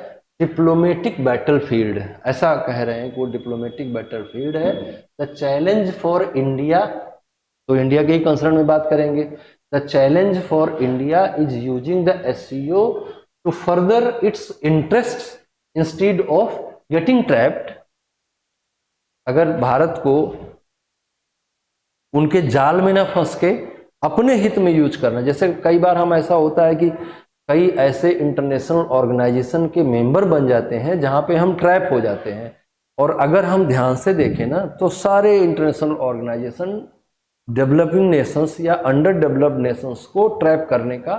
diplomatic battlefield, ऐसा कह रहे हैं कि वो डिप्लोमेटिक बैटलफील्ड है। द चैलेंज फॉर इंडिया, तो इंडिया के ही कंसर्न में बात करेंगे। The challenge for India is using the SCO to further its interest instead of getting trapped. अगर भारत को उनके जाल में ना फंस के अपने हित में यूज करना, जैसे कई बार हम ऐसा होता है कि कई ऐसे इंटरनेशनल ऑर्गेनाइजेशन के मेंबर बन जाते हैं जहां पे हम ट्रैप हो जाते हैं। और अगर हम ध्यान से देखें ना तो सारे इंटरनेशनल ऑर्गेनाइजेशन डेवलपिंग नेशंस या अंडर डेवलप्ड नेशंस को ट्रैप करने का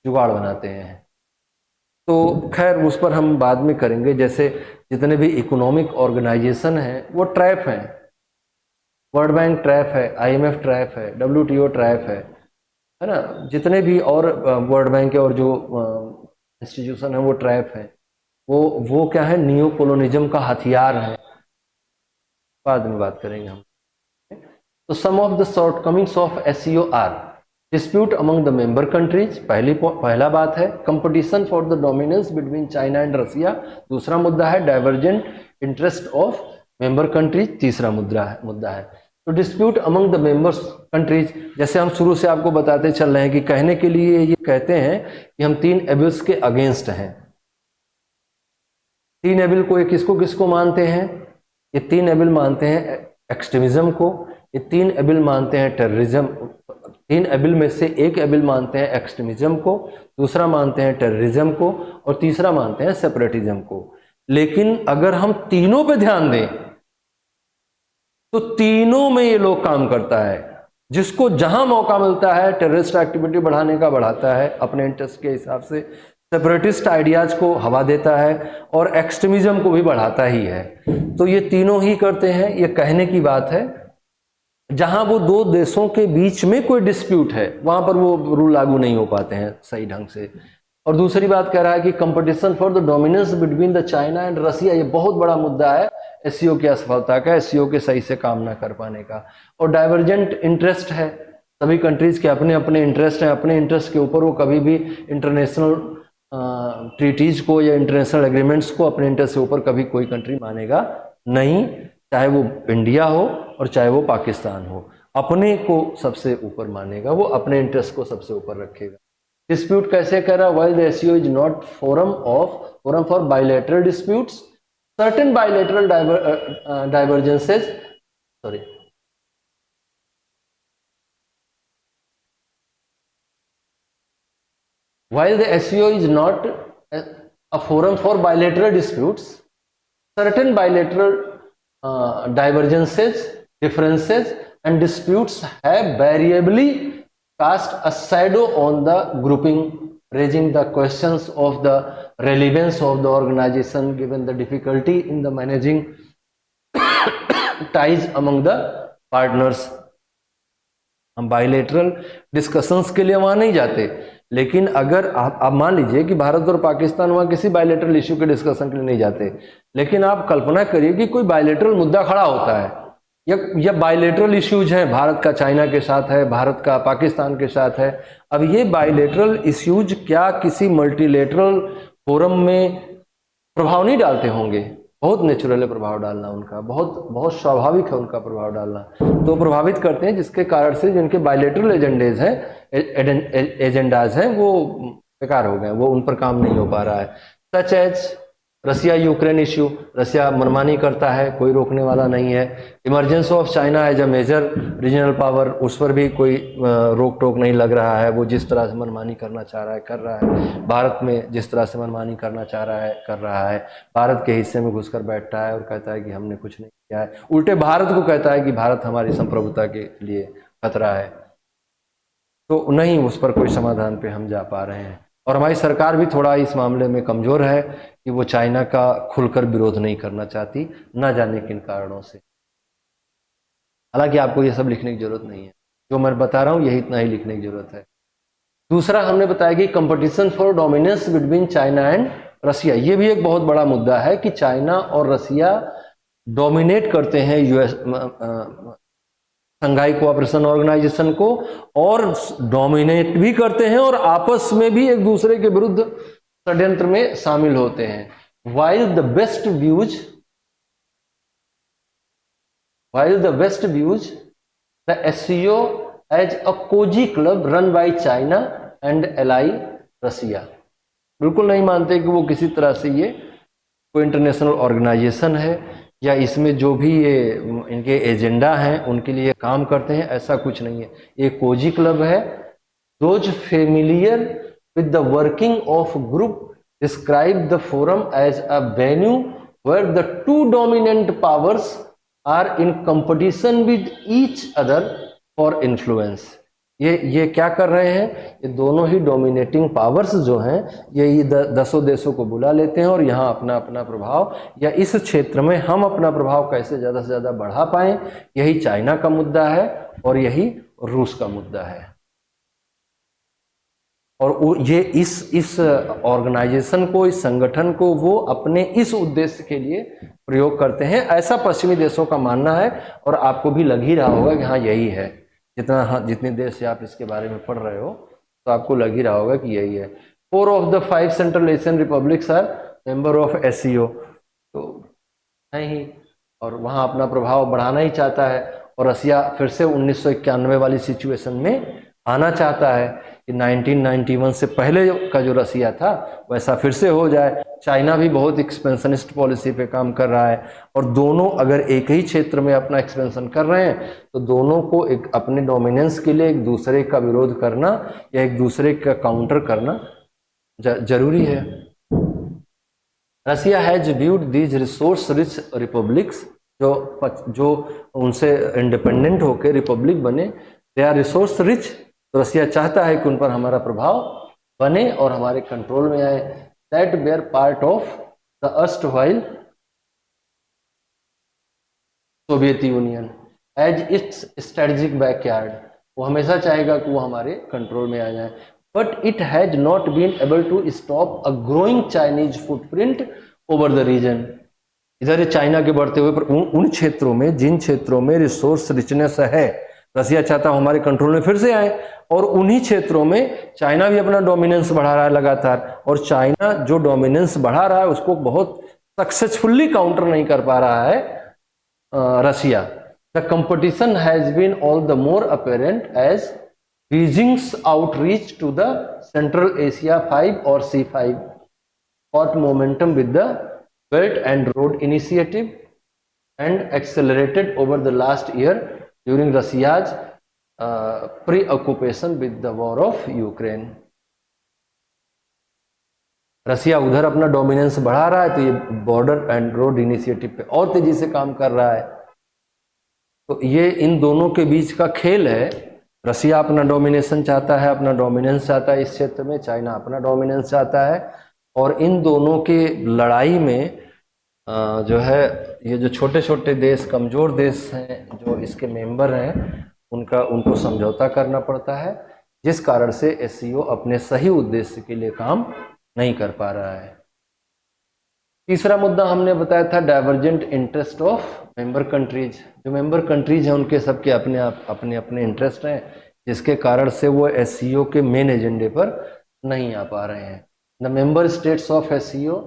जुगाड़ बनाते हैं। तो खैर उस पर हम बाद में करेंगे। जैसे जितने भी इकोनॉमिक ऑर्गेनाइजेशन हैं वो ट्रैप हैं, वर्ल्ड बैंक ट्रैप है, IMF ट्रैप है, WTO ट्रैप है ना। जितने भी और वर्ल्ड बैंक के और जो इंस्टीट्यूशन है वो ट्रैप है। वो क्या है? न्यू कोलोनिज्म का हथियार है। बाद में बात करेंगे हम। तो some of the shortcomings of SCO are dispute among the member countries, पहला बात है। Competition for the dominance between China and Russia, दूसरा मुद्दा है। Divergent interest of member countries, तीसरा मुद्दा है। तो dispute among the members countries, जैसे हम शुरू से आपको बताते चल रहे हैं कि कहने के लिए ये कहते हैं कि हम 3 एबिल्स के अगेंस्ट हैं। 3 एबिल को किसको मानते हैं? ये 3 एबिल मानते हैं एक्सट्रीमिज्म को, ये 3 एबिल मानते हैं टेररिज्म। 3 एबिल में से एक एबिल मानते हैं एक्सट्रीमिज्म को, दूसरा मानते हैं टेररिज्म को, और तीसरा मानते हैं सेपरेटिज्म को। लेकिन अगर हम तीनों पे ध्यान दें तो तीनों में ये लोग काम करता है। जिसको जहां मौका मिलता है टेररिस्ट एक्टिविटी बढ़ाने का बढ़ाता है अपने इंटरेस्ट के हिसाब से, सेपरेटिस्ट आइडियाज को हवा देता है, और एक्सट्रीमिज्म को भी बढ़ाता ही है। तो ये तीनों ही करते हैं। ये कहने की बात है जहां वो 2 देशों के बीच में कोई डिस्प्यूट है वहां पर वो रूल लागू नहीं हो पाते हैं सही ढंग से। और दूसरी बात कह रहा है कि competition for the dominance between the China and Russia, ये बहुत बड़ा मुद्दा है एससीओ की असफलता का, एससीओ के सही से काम ना कर पाने का। और डाइवर्जेंट इंटरेस्ट है, सभी कंट्रीज के अपने अपने इंटरेस्ट हैं, अपने इंटरेस्ट के ऊपर वो कभी भी इंटरनेशनल ट्रीटीज को या इंटरनेशनल एग्रीमेंट्स को अपने इंटरेस्ट से ऊपर कभी कोई कंट्री मानेगा नहीं, चाहे वो इंडिया हो और चाहे वो पाकिस्तान हो, अपने को सबसे ऊपर मानेगा, वो अपने इंटरेस्ट को सबसे ऊपर रखेगा। डिस्प्यूट कैसे कह रहा है, while the SCO is not forum for bilateral disputes, certain bilateral divergences, sorry, while the SCO is not a forum for bilateral disputes, certain bilateral divergences, differences and disputes have variably cast a shadow on the grouping, raising the questions of the relevance of the organization given the difficulty in the managing ties among the partners। हम बाइलेटरल डिस्कशंस के लिए वहां नहीं जाते, लेकिन अगर आप मान लीजिए कि भारत और पाकिस्तान वहां किसी बाइलेटरल इश्यू के डिस्कशन के लिए नहीं जाते, लेकिन आप कल्पना करिए कि कोई बाइलेटरल मुद्दा खड़ा होता है या बाइलेटरल इश्यूज हैं, भारत का चाइना के साथ है, भारत का पाकिस्तान के साथ है। अब ये बाइलेटरल इश्यूज क्या किसी मल्टीलेटरल फोरम में प्रभाव नहीं डालते होंगे? बहुत नेचुरल है प्रभाव डालना उनका, बहुत बहुत स्वाभाविक है उनका प्रभाव डालना, तो प्रभावित करते हैं, जिसके कारण से जिनके बायलेटरल एजेंडेज हैं, एजेंडाज हैं, वो बेकार हो गए, वो उन पर काम नहीं हो पा रहा है। Such as Russia Ukraine issue, Russia मनमानी करता है, कोई रोकने वाला नहीं है। Emergence of China as a major regional power, उस पर भी कोई रोक टोक नहीं लग रहा है, वो जिस तरह से मनमानी करना चाह रहा है कर रहा है, भारत में जिस तरह से मनमानी करना चाह रहा है कर रहा है, भारत के हिस्से में घुसकर बैठता है और कहता है कि हमने कुछ नहीं किया है, उल्टे भारत को कहता है कि भारत हमारी संप्रभुता के लिए खतरा है। तो नहीं, उस पर कोई समाधान पे हम जा पा रहे हैं। और हमारी सरकार भी थोड़ा इस मामले में कमज़ोर है कि वो चाइना का खुलकर विरोध नहीं करना चाहती, ना जाने किन कारणों से। हालांकि आपको ये सब लिखने की जरूरत नहीं है, जो मैं बता रहा हूँ यही इतना ही लिखने की जरूरत है। दूसरा हमने बताया कि competition for dominance between China and Russia, ये भी एक बहुत बड़ा मुद्दा है कि चाइना और रसिया डोमिनेट करते हैं यूएस शंघाई कोऑपरेशन ऑर्गेनाइजेशन को, और डोमिनेट भी करते हैं और आपस में भी एक दूसरे के विरुद्ध षड्यंत्र में शामिल होते हैं। while the West views the SCO as a cozy club run by China and ally Russia, बिल्कुल नहीं मानते कि वो किसी तरह से ये कोई इंटरनेशनल ऑर्गेनाइजेशन है या इसमें जो भी ये इनके एजेंडा हैं उनके लिए काम करते हैं, ऐसा कुछ नहीं है। ये कोजी क्लब है। Those familiar with the working of group describe the forum as a venue where the two dominant powers are in competition with each other for influence. ये क्या कर रहे हैं, ये दोनों ही डोमिनेटिंग पावर्स जो हैं ये दसों देशों को बुला लेते हैं और यहाँ अपना अपना प्रभाव, या इस क्षेत्र में हम अपना प्रभाव कैसे ज़्यादा से ज़्यादा बढ़ा पाएं, यही चाइना का मुद्दा है और यही रूस का मुद्दा है। और ये इस ऑर्गेनाइजेशन को, इस संगठन को वो अपने इस उद्देश्य के लिए प्रयोग करते हैं, ऐसा पश्चिमी देशों का मानना है। और आपको भी लग ही रहा होगा कि हाँ यही है, जितने देश से आप इसके बारे में पढ़ रहे हो तो आपको लग ही रहा होगा कि यही है। 4 of the 5 Central Asian republics are member of SCO, तो है ही, और वहाँ अपना प्रभाव बढ़ाना ही चाहता है। और रसिया फिर से 1991 वाली सिचुएशन में आना चाहता है कि 1991 से पहले का जो रसिया था वैसा फिर से हो जाए। चाइना भी बहुत एक्सपेंशनिस्ट पॉलिसी पे काम कर रहा है, और दोनों अगर एक ही क्षेत्र में अपना एक्सपेंशन कर रहे हैं तो दोनों को एक अपने डोमिनेंस के लिए एक दूसरे का विरोध करना या एक दूसरे का काउंटर करना जरूरी है। Russia has viewed these resource rich republics, जो उनसे इंडिपेंडेंट होकर रिपब्लिक बने, दे आर रिसोर्स रिच, तो रसिया चाहता है कि उन पर हमारा प्रभाव बने और हमारे कंट्रोल में आए। That were part of the erstwhile Soviet Union as its strategic backyard, वो हमेशा चाहेगा कि वो हमारे कंट्रोल में आ जाए। but it has not been able to stop a growing Chinese footprint over the region. इधर ये चाइना के बढ़ते हुए, पर उन क्षेत्रों में, जिन क्षेत्रों में रिसोर्स रिचनेस है, रसिया चाहता है हमारे कंट्रोल में फिर से आए, और उन्हीं क्षेत्रों में चाइना भी अपना डोमिनेंस बढ़ा रहा है लगातार, और चाइना जो डोमिनेंस बढ़ा रहा है उसको बहुत सक्सेसफुली काउंटर नहीं कर पा रहा है Russia. The competition has been all the more apparent as Beijing's outreach to the central Asia 5 और C5 caught momentum with the Belt and Road Initiative and accelerated over the last year during Russia's preoccupation with the war of Ukraine. रसिया उधर अपना डोमिनेंस बढ़ा रहा है तो ये बॉर्डर एंड रोड इनिशिएटिव पे और तेजी से काम कर रहा है. तो ये इन दोनों के बीच का खेल है. रसिया अपना डोमिनेशन चाहता है, अपना डोमिनेंस चाहता है इस क्षेत्र में, चाइना अपना डोमिनेंस चाहता है, और इन दोनों के लड़ाई में जो है ये जो छोटे छोटे देश, कमज़ोर देश हैं जो इसके मेंबर हैं, उनको समझौता करना पड़ता है, जिस कारण से एससीओ अपने सही उद्देश्य के लिए काम नहीं कर पा रहा है. तीसरा मुद्दा हमने बताया था divergent interest of member countries. जो मेंबर कंट्रीज हैं उनके सबके अपने अपने इंटरेस्ट हैं, जिसके कारण से वो एससीओ के मेन एजेंडे पर नहीं आ पा रहे हैं. The member states of SCO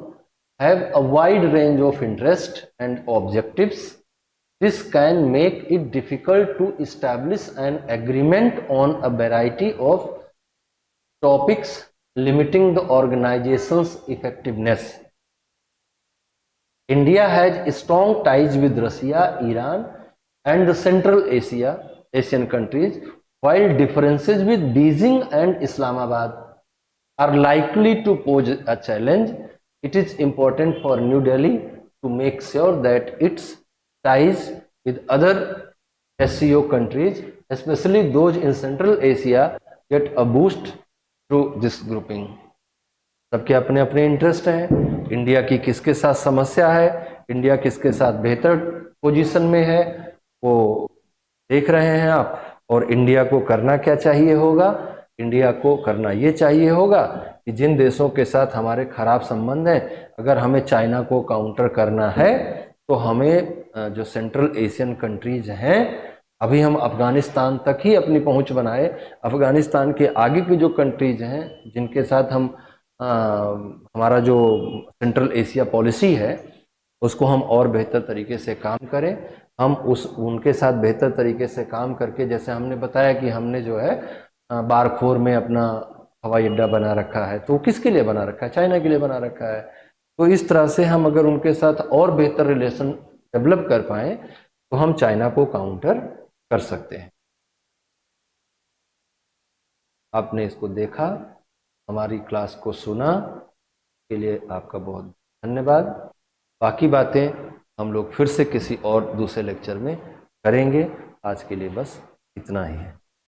have a wide range of interest and objectives. This can make it difficult to establish an agreement on a variety of topics, limiting the organization's effectiveness. India has strong ties with Russia, Iran, and the Central Asian countries, while differences with Beijing and Islamabad are likely to pose a challenge. It is important for New Delhi to make sure that its ties with other SCO countries, especially those in Central Asia, get a boost through this grouping. सबके अपने अपने इंटरेस्ट हैं. इंडिया की किसके साथ समस्या है, इंडिया किसके साथ बेहतर पोजीशन में है, वो देख रहे हैं आप. और इंडिया को करना क्या चाहिए होगा? इंडिया को करना ये चाहिए होगा कि जिन देशों के साथ हमारे खराब संबंध हैं, अगर हमें चाइना को काउंटर करना है तो हमें जो सेंट्रल एशियन कंट्रीज हैं, अभी हम अफगानिस्तान तक ही अपनी पहुंच बनाए. अफगानिस्तान के आगे की जो कंट्रीज हैं जिनके साथ हम हमारा जो सेंट्रल एशिया पॉलिसी है उसको हम और बेहतर तरीके से काम करें. हम उनके साथ बेहतर तरीके से काम करके, जैसे हमने बताया कि हमने जो है बारखोर में अपना हवाई अड्डा बना रखा है, तो किसके लिए बना रखा है? चाइना के लिए बना रखा है. तो इस तरह से हम अगर उनके साथ और बेहतर रिलेशन डेवलप कर पाएँ तो हम चाइना को काउंटर कर सकते हैं. आपने इसको देखा, हमारी क्लास को सुना, के लिए आपका बहुत धन्यवाद. बाकी बातें हम लोग फिर से किसी और दूसरे लेक्चर में करेंगे. आज के लिए बस इतना ही है.